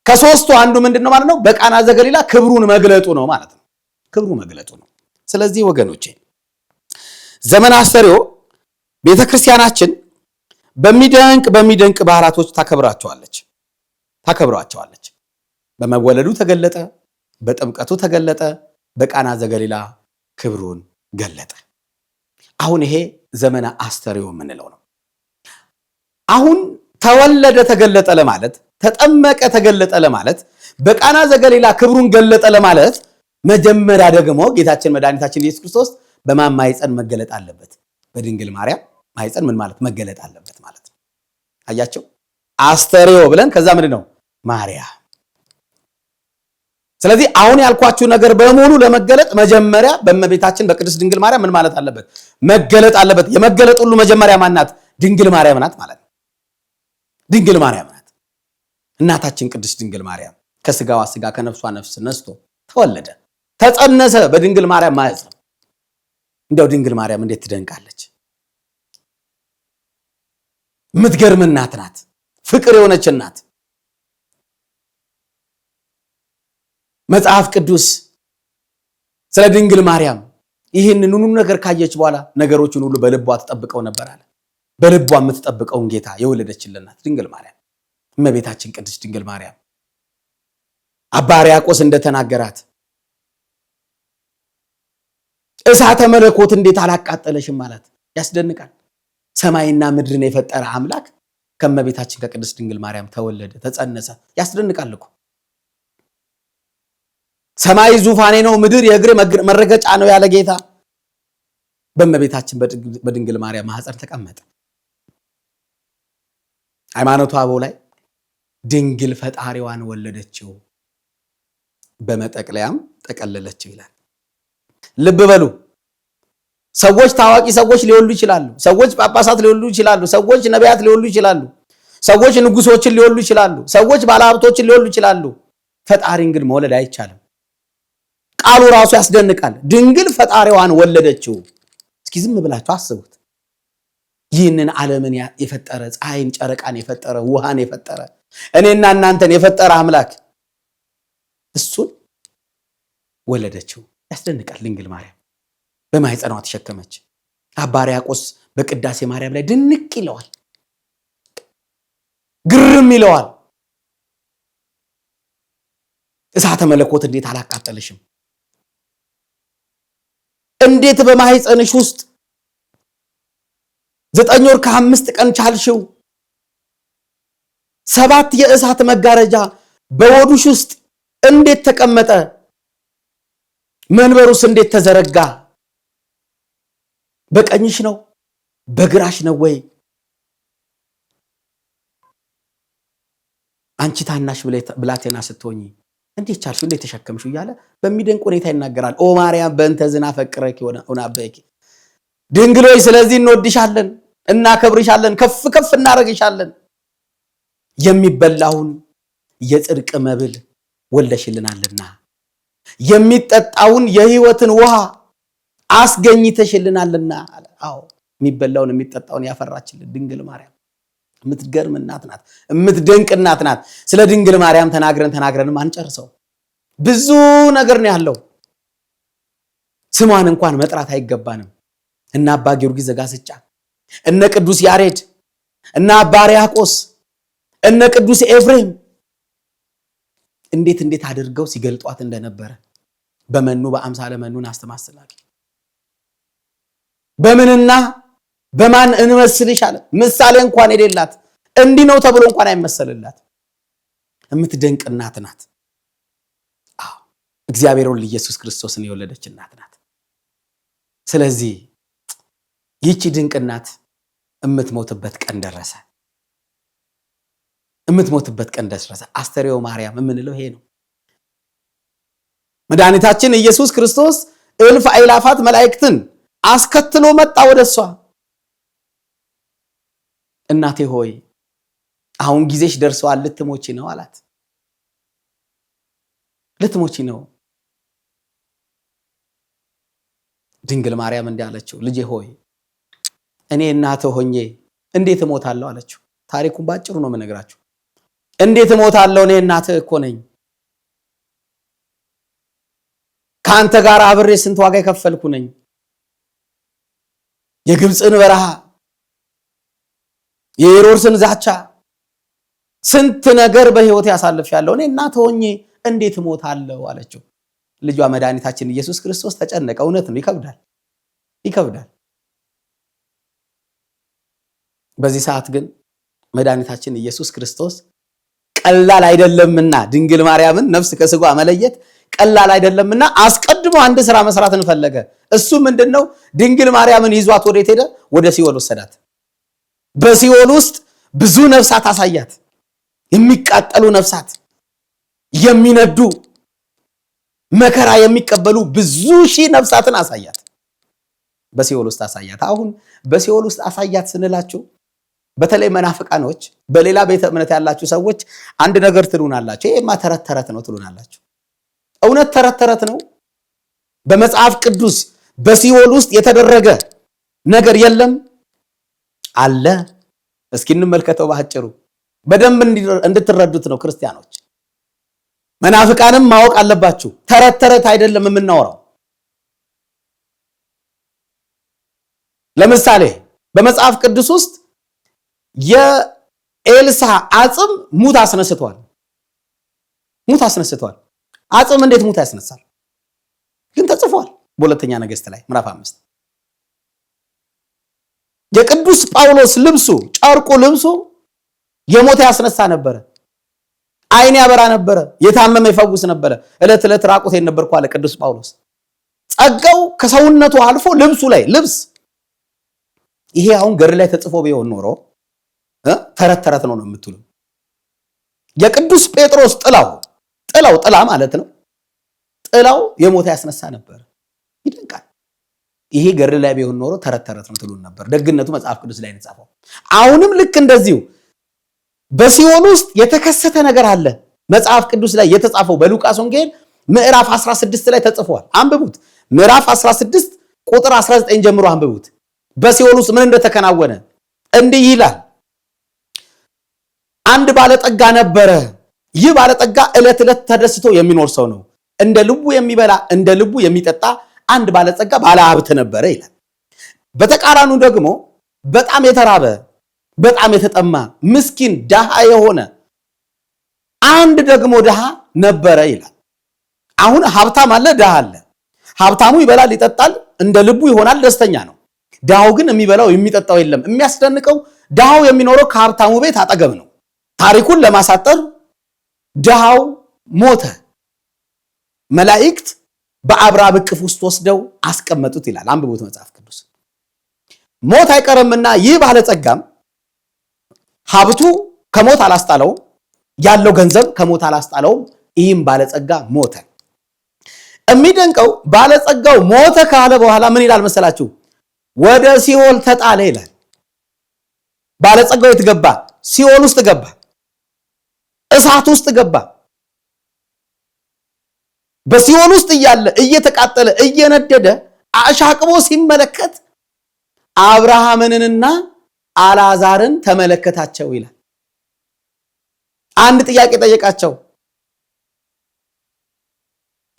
ከሶስቱ አንዱ ምንድነው ማለት ነው? በቃና ዘገሊላ ክብሩን መግለጡ ነው ማለት ነው። ክብሩ መግለጡ ነው። ስለዚህ ወገኖቼ ዘመነ አስተርእዮ ቤተክርስቲያናችን በሚደንቅ ባህላቶች ታከብራቸዋለች። በመወለዱ ተገለጠ፣ በጥምቀቱ ተገለጠ፣ በቃና ዘገሊላ ክብሩን ገለጠ። አሁን ይሄ ዘመነ አስተርእዮ የምንለው ነው። አሁን ተወለደ ተገለጠ ለማለት፣ ተጠመቀ ተገለጠ ለማለት፣ በቃና ዘገሊላ ክብሩን ገለጠ ለማለት መጀመሪያ ደግሞ ጌታችን መድኃኒታችን ኢየሱስ ክርስቶስ በማን ማኅፀን መገለጥ አለበት? በድንግል ማርያም ማኅፀን ምን ማለት መገለጥ አለበት ማለት ነው። አያቸው አስተርእዮ ብለን ከዛ ምንድን ነው ማርያም። ስለዚህ አሁን ያልኳችሁ ነገር በሙሉ ለመገለጥ መጀመሪያ በእመቤታችን በቅድስት ድንግል ማርያም ምን ማለት አለበት? መገለጥ አለበት። የመገለጥ ሁሉ መጀመሪያ ማናት? ድንግል ማርያም ናት ማለት ነው። ድንግል ማርያም ናት። እናታችን ቅድስት ድንግል ማርያም ከስጋዋ ስጋ ከነፍሷ ነፍስ ነስቶ ተወለደ፣ ተጸነሰ በድንግል ማርያም ማኅፀን። እንደው ድንግል ማርያም እንዴት ትደንቃለች! የምትገርም እናት ናት። ፍቅር የሆነች እናት። መጽሐፍ ቅዱስ ስለ ድንግል ማርያም ይህንን ሁሉ ነገር ካየች በኋላ ነገሮችን ሁሉ በልቧ ተጠብቀው ነበር አለ። በልቧ የምትጠብቀውን ጌታ የወለደችልን ናት ድንግል ማርያም፣ እመቤታችን ቅድስት ድንግል ማርያም። አባ ሕርያቆስ እንደተናገራት እሳተ መለኮት እንዴት አላቃጠለሽም ማለት ያስደንቃል። ሰማይና ምድርን የፈጠረ አምላክ ከእመቤታችን ከቅድስት ድንግል ማርያም ተወለደ፣ ተጸነሰ። ያስደንቃል እኮ። ሰማይ ዙፋኔ ነው፣ ምድር የእግሬ መረገጫ ነው ያለ ጌታ በእመቤታችን በድንግል ማርያም ማህፀን ተቀመጠ። ሃይማኖተ አበው ላይ ድንግል ፈጣሪዋን ወለደችው በመጠቅለያም ጠቀለለችው ይላል። ልብ በሉ። ሰዎች ታዋቂ ሰዎች ሊወልዱ ይችላሉ። ሰዎች ጳጳሳት ሊወልዱ ይችላሉ። ሰዎች ነቢያት ሊወልዱ ይችላሉ። ሰዎች ንጉሶችን ሊወልዱ ይችላሉ። ሰዎች ባለሀብቶችን ሊወልዱ ይችላሉ። ፈጣሪን ግን መውለድ አይቻልም። ቃሉ ራሱ ያስደንቃል። ድንግል ፈጣሪዋን ወለደችው። እስኪ ዝም ብላችሁ አስቡት። ይህንን ዓለምን የፈጠረ ፀሐይን፣ ጨረቃን የፈጠረ ውሃን የፈጠረ እኔና እናንተን የፈጠረ አምላክ እሱን ወለደችው። ያስደንቃል። ድንግል ማርያም በማህፀኗ ተሸከመች። አባ ሕርያቆስ በቅዳሴ ማርያም ላይ ድንቅ ይለዋል፣ ግርም ይለዋል። እሳተ መለኮት እንዴት አላቃጠለሽም? እንዴት በማህፀንሽ ውስጥ 9 ወር ከ5 ቀን ቻልሽው? 7 የእሳት መጋረጃ በሆድሽ ውስጥ እንዴት ተቀመጠ? መንበሩስ እንዴት ተዘረጋ? በቀኝሽ ነው በግራሽ ነው ወይ? አንቺ ታናሽ ብላቴና ስትሆኚ እንዴት ቻልሽው? እንዴት ተሸከምሽው? እያለ በሚደንቅ ሁኔታ ይናገራል። ኦ ማርያም በእንተ ዝና ፈቅረኪ ወናበኪ፣ ድንግል ሆይ ስለዚህ እንወድሻለን፣ እናከብርሻለን፣ ከፍ ከፍ እናረግሻለን። የሚበላውን የጽድቅ መብል ወልደሽልናልና የሚጠጣውን የሕይወትን ውሃ አስገኝተሽልናልና አለ። አዎ የሚበላውን የሚጠጣውን ያፈራችልን ድንግል ማርያም የምትገርም እናት ናት። የምትደንቅ እናት ናት። ስለ ድንግል ማርያም ተናግረንም አንጨርሰው። ብዙ ነገር ነው ያለው። ስሟን እንኳን መጥራት አይገባንም። እነ አባ ጊዮርጊስ ዘጋስጫ፣ እነ ቅዱስ ያሬድ፣ እነ አባ ሕርያቆስ፣ እነ ቅዱስ ኤፍሬም እንዴት አድርገው ሲገልጧት እንደነበረ በመኑ በአምሳለ መኑን አስተማስላቂ በምንና በማን እንመስልሽ አለ። ምሳሌ እንኳን የሌላት እንዲህ ነው ተብሎ እንኳን አይመሰልላት የምትደንቅ እናት ናት። አዎ እግዚአብሔር ወልድ ኢየሱስ ክርስቶስን የወለደች እናት ናት። ስለዚህ ይቺ ድንቅ እናት የምትሞትበት ቀን ደረሰ። የምትሞትበት ቀን ደረሰ። አስተርዮ ማርያም የምንለው ይሄ ነው። መድኃኒታችን ኢየሱስ ክርስቶስ እልፍ አእላፋት መላእክትን አስከትሎ መጣ ወደሷ። እናቴ ሆይ አሁን ጊዜሽ ደርሷል፣ ልትሞቺ ነው አላት። ልትሞቺ ነው። ድንግል ማርያም እንዲህ አለችው፣ ልጄ ሆይ እኔ እናትህ ሆኜ እንዴት እሞታለሁ አለችው። ታሪኩን ባጭሩ ነው የምነግራችሁ። እንዴት እሞታለሁ? እኔ እናትህ እኮ ነኝ። ከአንተ ጋር አብሬ ስንት ዋጋ የከፈልኩ ነኝ። የግብፅን በረሃ፣ የሄሮድስን ዛቻ፣ ስንት ነገር በህይወት ያሳልፌያለሁ። እኔ እናትህ ሆኜ እንዴት እሞታለሁ አለችው። ልጇ መድኃኒታችን ኢየሱስ ክርስቶስ ተጨነቀ። እውነት ነው፣ ይከብዳል። በዚህ ሰዓት ግን መድኃኒታችን ኢየሱስ ክርስቶስ ቀላል አይደለምና ድንግል ማርያምን ነፍስ ከስጋ መለየት ቀላል አይደለምና አስቀድሞ አንድ ስራ መስራትን ፈለገ። እሱ ምንድነው? ድንግል ማርያምን ይዟት ወዴት ሄደ? ወደ ሲኦል ወሰዳት። በሲኦል ውስጥ ብዙ ነፍሳት አሳያት። የሚቃጠሉ ነፍሳት፣ የሚነዱ መከራ የሚቀበሉ ብዙ ሺህ ነፍሳትን አሳያት። በሲኦል ውስጥ አሳያት። አሁን በሲኦል ውስጥ አሳያት ስንላችሁ በተለይ መናፍቃኖች፣ በሌላ ቤተ እምነት ያላችሁ ሰዎች አንድ ነገር ትሉናላችሁ። ይሄማ ተረት ነው ትሉናላችሁ። እውነት ተረት ነው? በመጽሐፍ ቅዱስ በሲኦል ውስጥ የተደረገ ነገር የለም? አለ። እስኪ እንመልከተው ባጭሩ በደንብ እንድትረዱት ነው ክርስቲያኖች። መናፍቃንም ማወቅ አለባችሁ። ተረት ተረት አይደለም የምናወራው። ለምሳሌ በመጽሐፍ ቅዱስ ውስጥ የኤልሳ አጽም ሙት አስነስቷል። አጽም እንዴት ሙት ያስነሳል? ግን ተጽፏል በሁለተኛ ነገሥት ላይ ምዕራፍ 5። የቅዱስ ጳውሎስ ልብሱ ጨርቁ ልብሱ የሞተ ያስነሳ ነበረ። አይን ያበራ ነበረ። የታመመ ይፈውስ ነበረ። ዕለት ዕለት ራቁቴን ነበርኩ አለ ቅዱስ ጳውሎስ። ጸጋው ከሰውነቱ አልፎ ልብሱ ላይ ልብስ። ይሄ አሁን ገድል ላይ ተጽፎ ቢሆን ኖሮ ተረት ተረት ነው የምትሉ። የቅዱስ ጴጥሮስ ጥላ ማለት ነው። ጥላው የሞተ ያስነሳ ነበር። ይደንቃል። ይሄ ገድል ላይ ቢሆን ኖሮ ተረት ተረት ነው ትሉን ነበር። ደግነቱ መጽሐፍ ቅዱስ ላይ ነው የተጻፈው። አሁንም ልክ እንደዚሁ በሲኦል ውስጥ የተከሰተ ነገር አለ። መጽሐፍ ቅዱስ ላይ የተጻፈው በሉቃስ ወንጌል ምዕራፍ 16 ላይ ተጽፏል። አንብቡት። ምዕራፍ 16 ቁጥር 19 ጀምሮ አንብቡት። በሲኦል ውስጥ ምን እንደተከናወነ እንዲህ ይላል። አንድ ባለጠጋ ነበረ። ይህ ባለጠጋ ዕለት ዕለት ተደስቶ የሚኖር ሰው ነው። እንደ ልቡ የሚበላ እንደ ልቡ የሚጠጣ አንድ ባለጸጋ ባለ ሀብት ነበረ ይላል። በተቃራኑ ደግሞ በጣም የተራበ በጣም የተጠማ ምስኪን ደሃ የሆነ አንድ ደግሞ ደሃ ነበረ ይላል። አሁን ሀብታም አለ፣ ደሃ አለ። ሀብታሙ ይበላል ይጠጣል፣ እንደ ልቡ ይሆናል፣ ደስተኛ ነው። ደሃው ግን የሚበላው የሚጠጣው የለም። የሚያስደንቀው ደሃው የሚኖረው ከሀብታሙ ቤት አጠገብ ነው። ታሪኩን ለማሳጠር ደሃው ሞተ። መላእክት በአብራም እቅፍ ውስጥ ወስደው አስቀመጡት ይላል። አንብቡት መጽሐፍ ቅዱስ። ሞት አይቀርምና ይህ ባለጸጋም ሀብቱ ከሞት አላስጣለውም፣ ያለው ገንዘብ ከሞት አላስጣለውም። ይህም ባለጸጋ ሞተ። የሚደንቀው ባለጸጋው ሞተ ካለ በኋላ ምን ይላል መሰላችሁ? ወደ ሲኦል ተጣለ ይላል። ባለጸጋው የት ገባ? ሲኦል ውስጥ ገባ፣ እሳት ውስጥ ገባ። በሲኦል ውስጥ እያለ እየተቃጠለ እየነደደ አሻቅቦ ሲመለከት አብርሃምንና አልዓዛርን ተመለከታቸው ይላል። አንድ ጥያቄ ጠየቃቸው።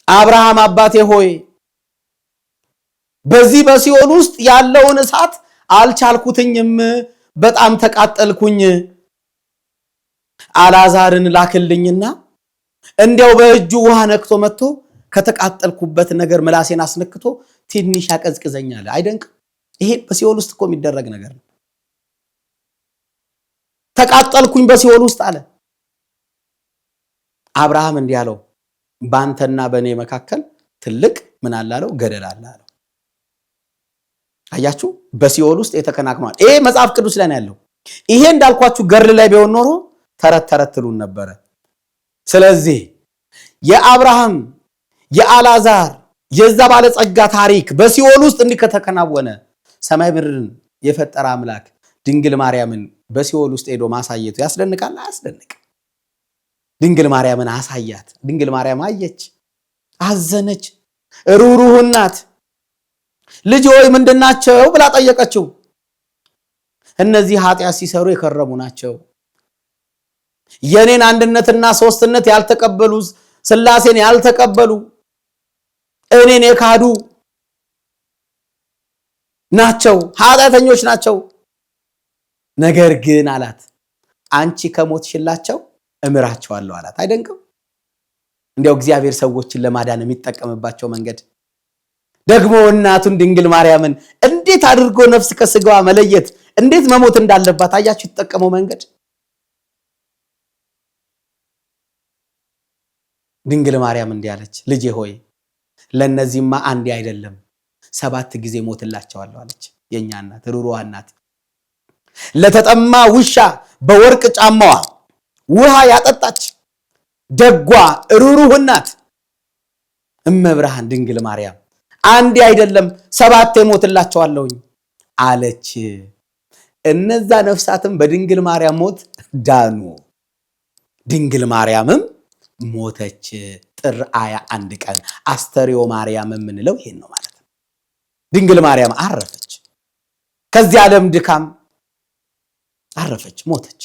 አብርሃም አባቴ ሆይ በዚህ በሲኦል ውስጥ ያለውን እሳት አልቻልኩትኝም፣ በጣም ተቃጠልኩኝ። አልዓዛርን ላክልኝና እንዲያው በእጁ ውሃ ነክቶ መጥቶ ከተቃጠልኩበት ነገር ምላሴን አስነክቶ ትንሽ ያቀዝቅዘኛል። አይደንቅም? ይሄ በሲኦል ውስጥ እኮ የሚደረግ ነገር ነው። ተቃጠልኩኝ በሲኦል ውስጥ አለ። አብርሃም እንዲህ አለው፣ ባንተና በእኔ መካከል ትልቅ ምን አለ አለው? ገደል አለ አለው። አያችሁ፣ በሲኦል ውስጥ የተከናክኗል። ይሄ መጽሐፍ ቅዱስ ላይ ነው ያለው። ይሄ እንዳልኳችሁ ገድል ላይ ቢሆን ኖሮ ተረት ተረት ትሉን ነበረ። ስለዚህ የአብርሃም የአልዓዛር የዛ ባለጸጋ ታሪክ በሲኦል ውስጥ እንዲህ ከተከናወነ ሰማይ ምድርን የፈጠረ አምላክ ድንግል ማርያምን በሲኦል ውስጥ ሄዶ ማሳየቱ ያስደንቃል? አያስደንቅም? ድንግል ማርያምን አሳያት። ድንግል ማርያም አየች፣ አዘነች። ሩህሩህ ናት። ልጅ ሆይ ምንድናቸው ብላ ጠየቀችው። እነዚህ ኃጢአት ሲሰሩ የከረሙ ናቸው፣ የኔን አንድነትና ሶስትነት ያልተቀበሉ፣ ሥላሴን ያልተቀበሉ፣ እኔን የካዱ ናቸው፣ ኃጢአተኞች ናቸው። ነገር ግን አላት አንቺ ከሞትሽላቸው እምራቸዋለሁ አላት። አይደንቅም? እንዲያው እግዚአብሔር ሰዎችን ለማዳን የሚጠቀምባቸው መንገድ። ደግሞ እናቱን ድንግል ማርያምን እንዴት አድርጎ ነፍስ ከስጋዋ መለየት እንዴት መሞት እንዳለባት አያችሁ የተጠቀመው መንገድ። ድንግል ማርያም እንዲህ አለች፣ ልጄ ሆይ ለነዚህማ አንዴ አይደለም 7 ጊዜ ሞትላቸዋለሁ አለች። የኛ እናት ሩሩዋ እናት ለተጠማ ውሻ በወርቅ ጫማዋ ውሃ ያጠጣች ደጓ ሩሩህ እናት እመብርሃን ድንግል ማርያም አንዴ አይደለም 7 ሞትላቸዋለሁኝ አለች። እነዛ ነፍሳትም በድንግል ማርያም ሞት ዳኑ። ድንግል ማርያምም ሞተች። ጥር 21 ቀን አስተርዮ ማርያም የምንለው ይሄን ነው ማለት ነው። ድንግል ማርያም አረፈች ከዚህ ዓለም ድካም። አረፈች፣ ሞተች።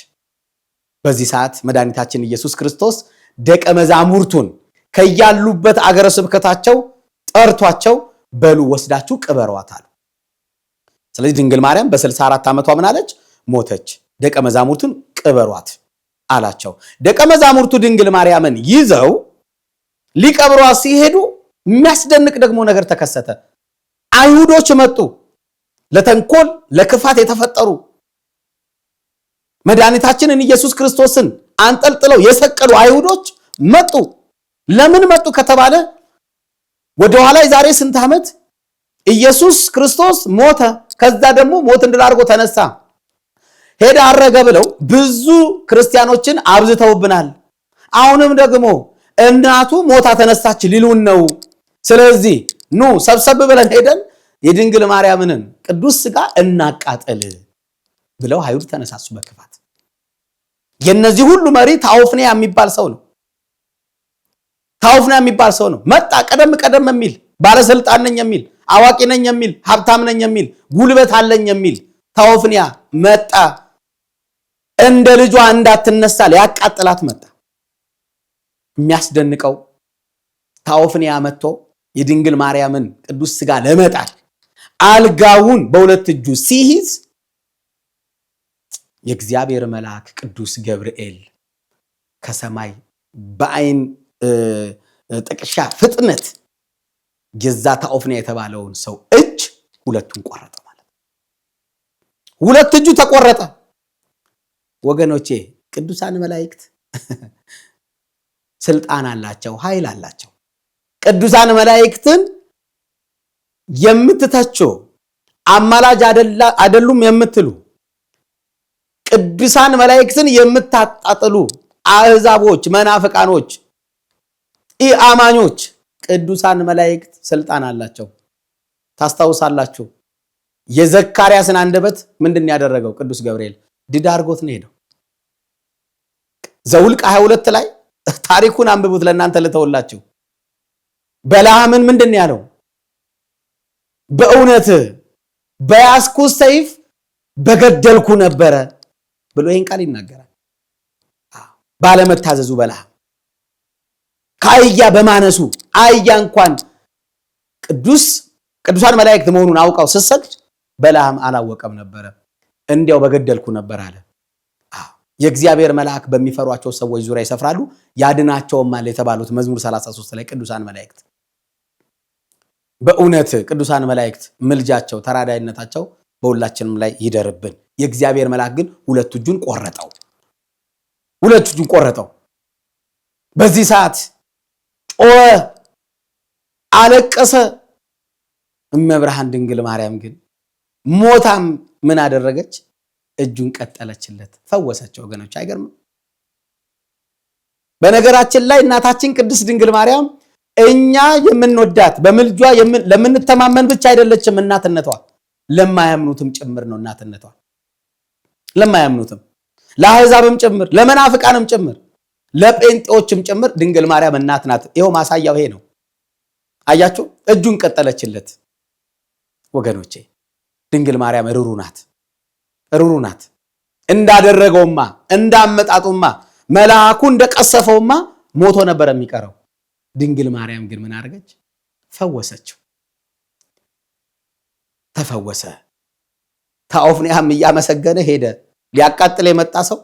በዚህ ሰዓት መድኃኒታችን ኢየሱስ ክርስቶስ ደቀ መዛሙርቱን ከያሉበት አገረ ስብከታቸው ጠርቷቸው በሉ ወስዳችሁ ቅበሯት አሉ። ስለዚህ ድንግል ማርያም በ64 ዓመቷ ምን አለች? ሞተች። ደቀ መዛሙርቱን ቅበሯት አላቸው። ደቀ መዛሙርቱ ድንግል ማርያምን ይዘው ሊቀብሯት ሲሄዱ የሚያስደንቅ ደግሞ ነገር ተከሰተ። አይሁዶች መጡ። ለተንኮል ለክፋት የተፈጠሩ መድኃኒታችንን ኢየሱስ ክርስቶስን አንጠልጥለው የሰቀሉ አይሁዶች መጡ። ለምን መጡ ከተባለ ወደኋላ ዛሬ ስንት ዓመት ኢየሱስ ክርስቶስ ሞተ፣ ከዛ ደግሞ ሞት እንድል አድርጎ ተነሳ፣ ሄደ፣ አረገ ብለው ብዙ ክርስቲያኖችን አብዝተውብናል። አሁንም ደግሞ እናቱ ሞታ ተነሳች ሊሉን ነው። ስለዚህ ኑ ሰብሰብ ብለን ሄደን የድንግል ማርያምን ቅዱስ ሥጋ እናቃጥል ብለው አይሁድ ተነሳሱ በክፋት። የነዚህ ሁሉ መሪ ታውፍንያ የሚባል ሰው ነው። ታውፍንያ የሚባል ሰው ነው። መጣ። ቀደም የሚል ባለስልጣን ነኝ የሚል አዋቂ ነኝ የሚል ሀብታም ነኝ የሚል ጉልበት አለኝ የሚል ታውፍንያ መጣ። እንደ ልጇ እንዳትነሳ ሊያቃጥላት መጣ። የሚያስደንቀው ታውፍንያ መጥቶ የድንግል ማርያምን ቅዱስ ሥጋ ለመጣል አልጋውን በሁለት እጁ ሲይዝ የእግዚአብሔር መልአክ ቅዱስ ገብርኤል ከሰማይ በአይን ጥቅሻ ፍጥነት የዛ ታኦፍንያ የተባለውን ሰው እጅ ሁለቱን ቆረጠ ማለት። ሁለት እጁ ተቆረጠ። ወገኖቼ ቅዱሳን መላእክት ስልጣን አላቸው፣ ኃይል አላቸው። ቅዱሳን መላእክትን የምትተቹ አማላጅ አይደሉም የምትሉ ቅዱሳን መላእክትን የምታጣጥሉ አህዛቦች፣ መናፍቃኖች፣ ኢአማኞች ቅዱሳን መላእክት ስልጣን አላቸው። ታስታውሳላችሁ የዘካርያስን አንደበት ምንድን ያደረገው ቅዱስ ገብርኤል? ድዳ አድርጎት ነው ሄደው። ዘውልቅ 22 ላይ ታሪኩን አንብቡት፣ ለእናንተ ልተውላችሁ። በለዓምን ምንድን ያለው? በእውነት በያዝኩት ሰይፍ በገደልኩ ነበረ ብሎ ይህን ቃል ይናገራል። ባለመታዘዙ በለዓም ከአህያ በማነሱ አህያ እንኳን ቅዱሳን መላእክት መሆኑን አውቀው ስትሰግድ በለዓም አላወቀም ነበረ። እንዲያው በገደልኩ ነበር አለ። የእግዚአብሔር መልአክ በሚፈሯቸው ሰዎች ዙሪያ ይሰፍራሉ ያድናቸውማል የተባሉት መዝሙር 33 ላይ ቅዱሳን መላእክት በእውነት ቅዱሳን መላእክት ምልጃቸው ተራዳይነታቸው በሁላችንም ላይ ይደርብን። የእግዚአብሔር መልአክ ግን ሁለት እጁን ቆረጠው። በዚህ ሰዓት ጮኸ፣ አለቀሰ። እመብርሃን ድንግል ማርያም ግን ሞታም ምን አደረገች? እጁን ቀጠለችለት፣ ፈወሰች። ወገኖች አይገርምም? በነገራችን ላይ እናታችን ቅድስት ድንግል ማርያም እኛ የምንወዳት በምልጇ ለምንተማመን ብቻ አይደለችም እናትነቷ፣ ለማያምኑትም ጭምር ነው እናትነቷ። ለማያምኑትም፣ ለአሕዛብም ጭምር፣ ለመናፍቃንም ጭምር፣ ለጴንጤዎችም ጭምር ድንግል ማርያም እናት ናት። ይኸው ማሳያው ይሄ ነው። አያችሁ፣ እጁን ቀጠለችለት። ወገኖቼ ድንግል ማርያም ሩሩ ናት። እንዳደረገውማ እንዳመጣጡማ መልአኩ እንደቀሰፈውማ ሞቶ ነበር የሚቀረው። ድንግል ማርያም ግን ምን አደረገች? ፈወሰችው። ተፈወሰ። ታኦፍንያም እያመሰገነ ሄደ። ሊያቃጥል የመጣ ሰው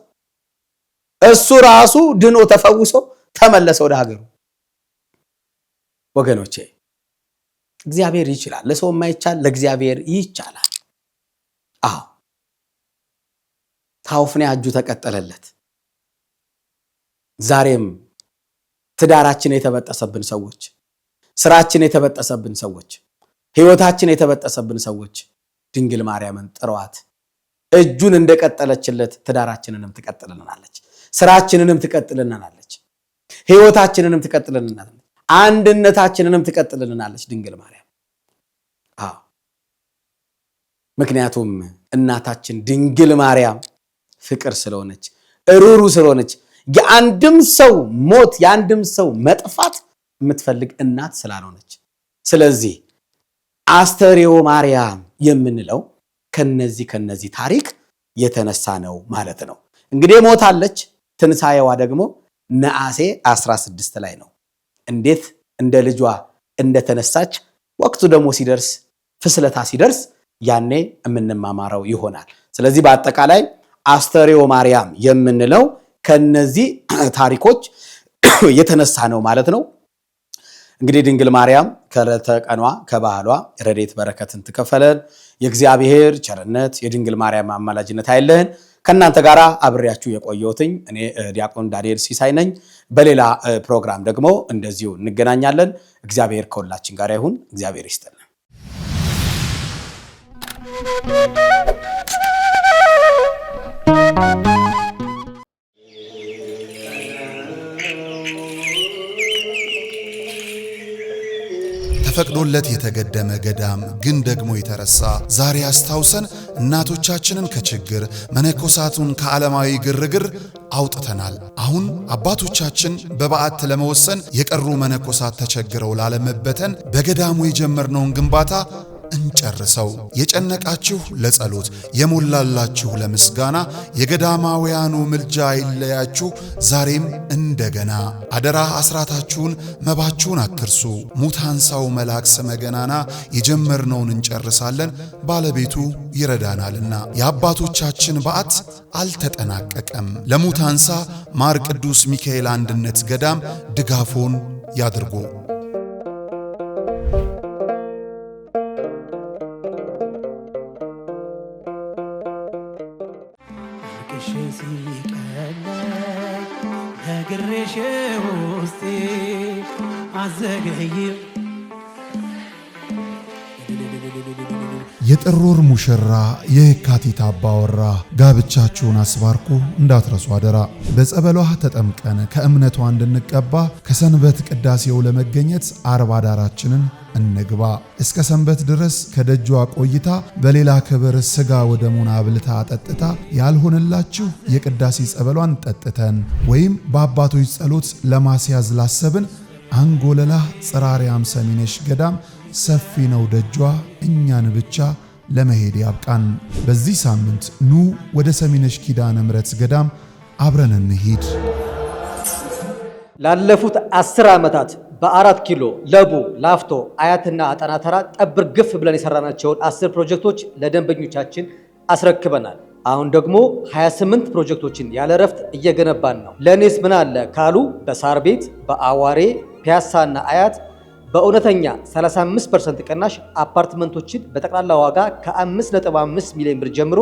እሱ ራሱ ድኖ ተፈውሶ ተመለሰ ወደ ሀገሩ። ወገኖቼ እግዚአብሔር ይችላል። ለሰው የማይቻል ለእግዚአብሔር ይቻላል። አዎ ታኦፍንያ እጁ ተቀጠለለት። ዛሬም ትዳራችን የተበጠሰብን ሰዎች፣ ስራችን የተበጠሰብን ሰዎች፣ ህይወታችን የተበጠሰብን ሰዎች ድንግል ማርያምን ጥሯት። እጁን እንደቀጠለችለት ትዳራችንንም ትቀጥልልናለች፣ ስራችንንም ትቀጥልልናለች፣ ህይወታችንንም ትቀጥልልናለች፣ አንድነታችንንም ትቀጥልልናለች ድንግል ማርያም። አዎ ምክንያቱም እናታችን ድንግል ማርያም ፍቅር ስለሆነች፣ ሩሩ ስለሆነች፣ የአንድም ሰው ሞት የአንድም ሰው መጥፋት የምትፈልግ እናት ስላልሆነች፣ ስለዚህ አስተርዮ ማርያም የምንለው ከነዚህ ታሪክ የተነሳ ነው ማለት ነው። እንግዲህ ሞታለች። ትንሳኤዋ ደግሞ ነሐሴ 16 ላይ ነው። እንዴት እንደ ልጇ እንደተነሳች ወቅቱ ደግሞ ሲደርስ ፍስለታ ሲደርስ ያኔ የምንማማረው ይሆናል። ስለዚህ በአጠቃላይ አስተርእዮ ማርያም የምንለው ከነዚህ ታሪኮች የተነሳ ነው ማለት ነው። እንግዲህ ድንግል ማርያም ከዕለተ ቀኗ ከባህሏ ረድኤት በረከትን ትከፈለን። የእግዚአብሔር ቸርነት የድንግል ማርያም አማላጅነት አይለየን። ከእናንተ ጋር አብሬያችሁ የቆየሁትኝ እኔ ዲያቆን ዳንኤል ሲሳይ ነኝ። በሌላ ፕሮግራም ደግሞ እንደዚሁ እንገናኛለን። እግዚአብሔር ከሁላችን ጋር ይሁን። እግዚአብሔር ይስጥልን። ተፈቅዶለት የተገደመ ገዳም ግን ደግሞ የተረሳ ዛሬ አስታውሰን እናቶቻችንን ከችግር መነኮሳቱን ከዓለማዊ ግርግር አውጥተናል። አሁን አባቶቻችን በበዓት ለመወሰን የቀሩ መነኮሳት ተቸግረው ላለመበተን በገዳሙ የጀመርነውን ግንባታ እንጨርሰው። የጨነቃችሁ ለጸሎት የሞላላችሁ ለምስጋና የገዳማውያኑ ምልጃ አይለያችሁ ዛሬም እንደገና። አደራ አስራታችሁን መባችሁን አትርሱ። ሙታንሳው መልአክ ስመ ገናና የጀመርነውን እንጨርሳለን ባለቤቱ ይረዳናልና። የአባቶቻችን በዓት አልተጠናቀቀም። ለሙታንሳ ማር ቅዱስ ሚካኤል አንድነት ገዳም ድጋፎን ያድርጉ። የጥር ወር ሙሽራ የካቲት አባወራ ጋብቻችሁን አስባርኩ እንዳትረሱ አደራ። በጸበሏ ተጠምቀን ከእምነቷ እንድንቀባ ከሰንበት ቅዳሴው ለመገኘት አርባ ዳራችንን እንግባ። እስከ ሰንበት ድረስ ከደጇ ቆይታ በሌላ ክብር ስጋ ወደሙን አብልታ ጠጥታ ያልሆነላችሁ የቅዳሴ ጸበሏን ጠጥተን ወይም በአባቶች ጸሎት ለማስያዝ ላሰብን አንጎለላ ጽራሪያም ሰሚነሽ ገዳም ሰፊ ነው ደጇ እኛን ብቻ ለመሄድ ያብቃን። በዚህ ሳምንት ኑ ወደ ሰሚነሽ ኪዳነ ምሕረት ገዳም አብረን እንሂድ። ላለፉት 10 ዓመታት በ4 ኪሎ ለቡ ላፍቶ አያትና አጠና ተራ ጠብር ግፍ ብለን የሰራናቸውን 10 ፕሮጀክቶች ለደንበኞቻችን አስረክበናል። አሁን ደግሞ 28 ፕሮጀክቶችን ያለ ረፍት እየገነባን ነው። ለኔስ ምን አለ ካሉ በሳር ቤት፣ በአዋሬ፣ ፒያሳና አያት በእውነተኛ 35% ቅናሽ አፓርትመንቶችን በጠቅላላ ዋጋ ከ5.5 ሚሊዮን ብር ጀምሮ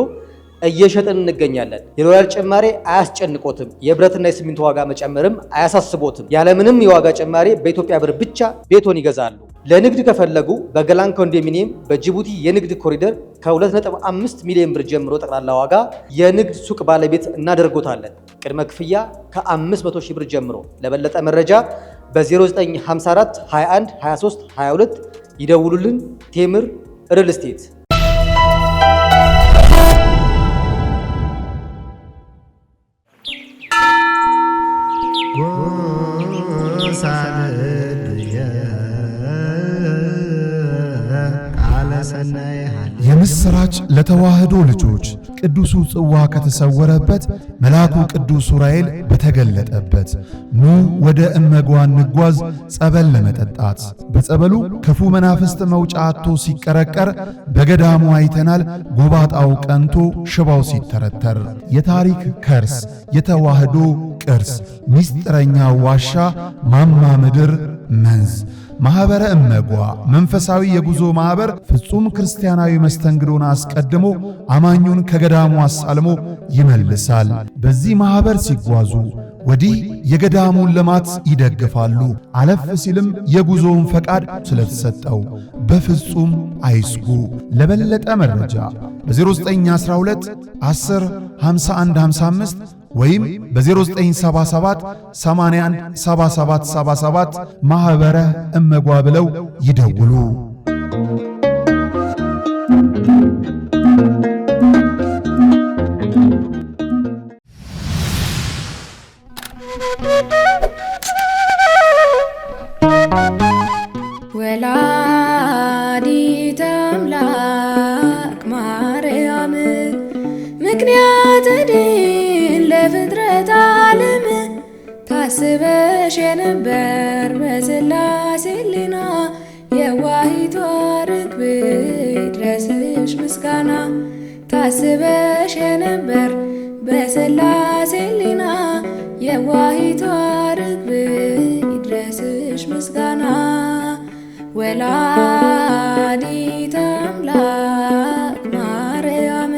እየሸጥን እንገኛለን። የዶላር ጭማሬ አያስጨንቆትም። የብረትና የሲሚንቶ ዋጋ መጨመርም አያሳስቦትም። ያለምንም የዋጋ ጭማሬ በኢትዮጵያ ብር ብቻ ቤቶን ይገዛሉ። ለንግድ ከፈለጉ በገላን ኮንዶሚኒየም በጅቡቲ የንግድ ኮሪደር ከ2.5 ሚሊዮን ብር ጀምሮ ጠቅላላ ዋጋ የንግድ ሱቅ ባለቤት እናደርጎታለን። ቅድመ ክፍያ ከ500 ሺህ ብር ጀምሮ። ለበለጠ መረጃ በ0954 21 23 22 ይደውሉልን። ቴምር ሪል ስቴት። የምስራች ለተዋህዶ ልጆች ቅዱሱ ጽዋ ከተሰወረበት መልአኩ ቅዱስ ዑራኤል በተገለጠበት ኑ ወደ እመጓ እንጓዝ ጸበል ለመጠጣት። በጸበሉ ክፉ መናፍስት መውጫ አጥቶ ሲቀረቀር በገዳሙ አይተናል። ጎባጣው ቀንቶ ሽባው ሲተረተር የታሪክ ከርስ የተዋህዶ ቅርስ ሚስጥረኛ ዋሻ ማማ ምድር መንዝ ማህበረ እመጓ መንፈሳዊ የጉዞ ማህበር ፍጹም ክርስቲያናዊ መስተንግዶን አስቀድሞ አማኙን ከገዳሙ አሳልሞ ይመልሳል። በዚህ ማህበር ሲጓዙ ወዲህ የገዳሙን ልማት ይደግፋሉ። አለፍ ሲልም የጉዞውን ፈቃድ ስለተሰጠው በፍጹም አይስጉ። ለበለጠ መረጃ በ0912 10 51 55 ወይም በ0977 81 77 77 ማህበረ እመጓ ብለው ይደውሉ። ወላዲተ አምላክ ማርያም ምክንያተ ድኅን ለፍጥረት ዓለም ታስበሽ የነበር በሥላሴ ሕሊና የዋሂቷ ርግብ ይድረስሽ ምስጋና ታስበሽ የነበር በሥላሴ ሕሊና የዋሂቷ ርግብ ይድረስሽ ምስጋና ወላዲተ አምላክ ማርያም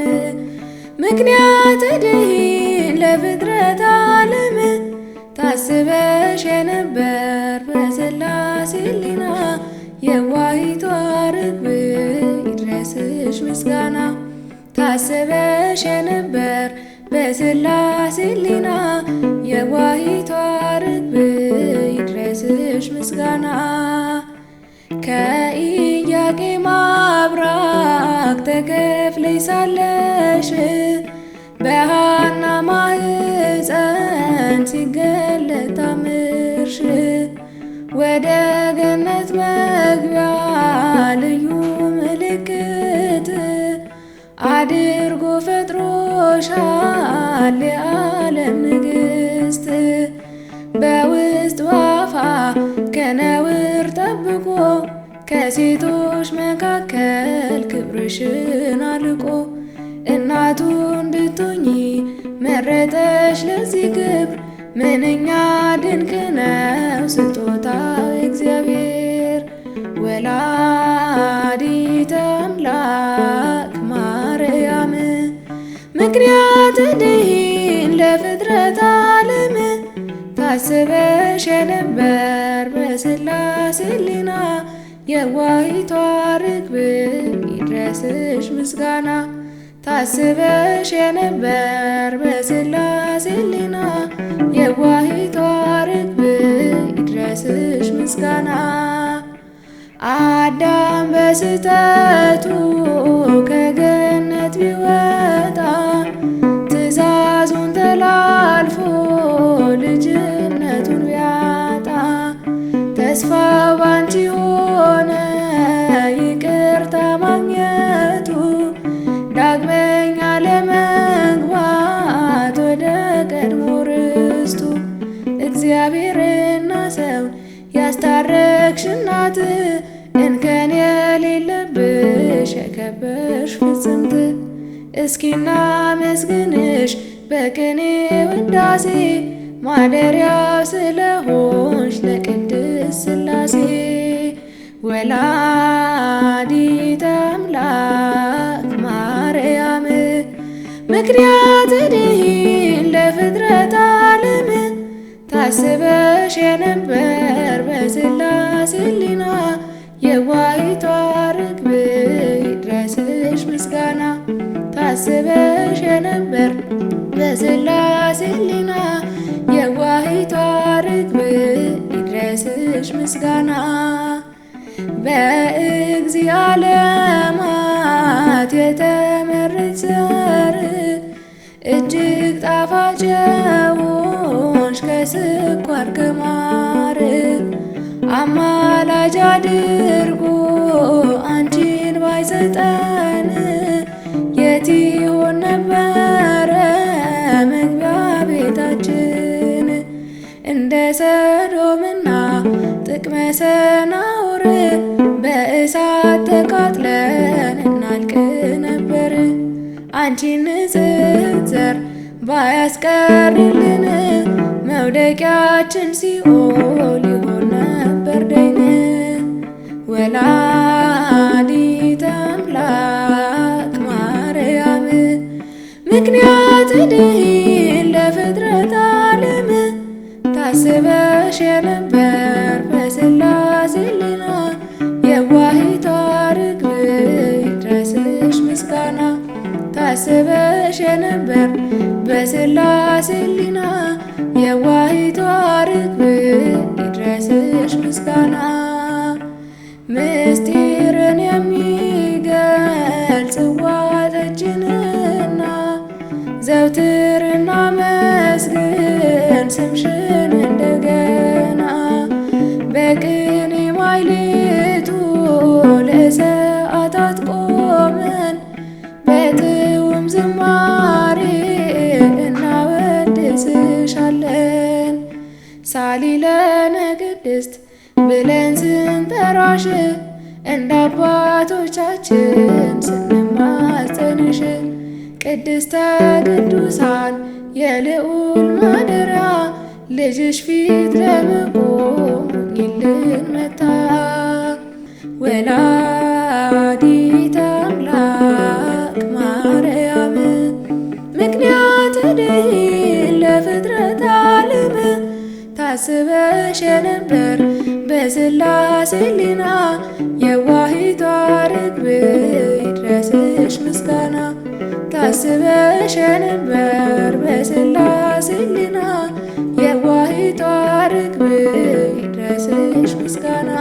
ምክንያተ ድኅን ለፍጥረት ዓለም ታስበሽ የነበር በሥላሴ ሕሊና የዋሂቷ ርግብ ይድረስሽ ምስጋና ታስበሽ የነበር በሥላሴ ሕሊና የዋሂቷ ርግብ ይድረስሽ ምስጋና ከኢያቄም አብራክ ተከፍለሽ ሳለሽ በሐና ማኅፀን ሲገለጥ ታምርሽ ወደ ገነት መግቢያ ልዩ ምልክት አድርጎ ፈጥሮሻል የዓለም ንግሥት በውስጥ ዋፋ ከነውር ጠብቆ ከሴቶች መካከል ክብርሽን አልቆ እናቱ እንድትሆኚ መረጠሽ ለዚህ ክብር ምንኛ ድንቅ ነው ስጦታው እግዚአብሔር ወላዲተ አምላክ ማርያም ምክንያተ ድኅን ለፍጥረት ዓለም ታስበሽ የነበር በሥላሴ ሕሊና የዋሂቷ ርግብ ይድረስሽ ምስጋና ታስበሽ የነበር በሥላሴ ሕሊና የዋሂቷ ርግብ ይድረስሽ ምስጋና አዳም በስህተቱ ከገነት ቢወጣ ትእዛዙን ተላልፎ ልጅነቱን ቢያጣ ተስፋ ባንቺ ሆነ ይቅርታ ማግኘቱ ዳግመኛ ለመግባት ወደ ቀድሞ ርስቱ እግዚአብሔርና ሰውን ያስታረቅሽ እናት እንከን የሌለብሽ የከበርሽ ፍጽምት እስኪና መስግንሽ በቅኔ ውዳሴ ማደሪያው ስለሆንሽ ለቅድስት ሥላሴ ወላዲተ አምላክ ማርያም ምክንያተ ድኅን ለፍጥረት ዓለም ታስበሽ የነበር በሥላሴ ሕሊና የዋሂቷ ርግብ ይድረስሽ ምስጋና ታስበሽ የነበር በሥላሴ ሕሊና የዋሂቷ ርግብ ይድረስሽ ምስጋና በእግዚአ ዓለማት የተመረጥሽ ዘር እጅግ ጣፋጭ የሆንሽ ከስኳር ከማር አማላጅ አድርጎ አንቺን ባይሰጠን የት ይሆን ነበረ መግቢያ ቤታችን እንደ ሰዶምና ጥቅመ ሰናዖር በእሳት ተቃጥለን እናልቅ ነበር አንቺን ንጽሕት ዘር ባያስቀርልን መውደቂያችን ሲኦል ይሆን ነበር ደይን ወላዲተ አምላክ ማርያም ምክንያተ ድኅን ለፍጥረት ዓለም ታስበሽ የነበር በሥላሴ ሕሊና የዋሂቷ ርግብ ይድረስሽ ምስጋና ታስበሽ የነበር በሥላሴ ሕሊና የዋሂቷ ርግብ ይድረስሽ ምስጋና ምስጢርን የሚገልጽ ጽዋ ጠጅንና ዘውትርና መስግን ስምሽን እንደገና በቅኔ ማኅሌቱ ለሰዓታት ቆመን በጥዑም ዝማሬ ቅድስት ብለን ስንጠራሽ እንደ አባቶቻችን ስንማጸንሽ ቅድስተ ቅዱሳን የልዑል ማደሪያ ልጅሽ ፊት ለመቆም ሁኚልን መታያ ወላዲተ አምላክ ማርያም ምክንያተ ድኂን ለፍጥረት ዓለም ታስበሽ የነበር በሥላሴ ሕሊና የዋሂቷ ርግብ ይድረስሽ ምስጋና ታስበሽ የነበር በሥላሴ ሕሊና የዋሂቷ ርግብ ይድረስሽ ምስጋና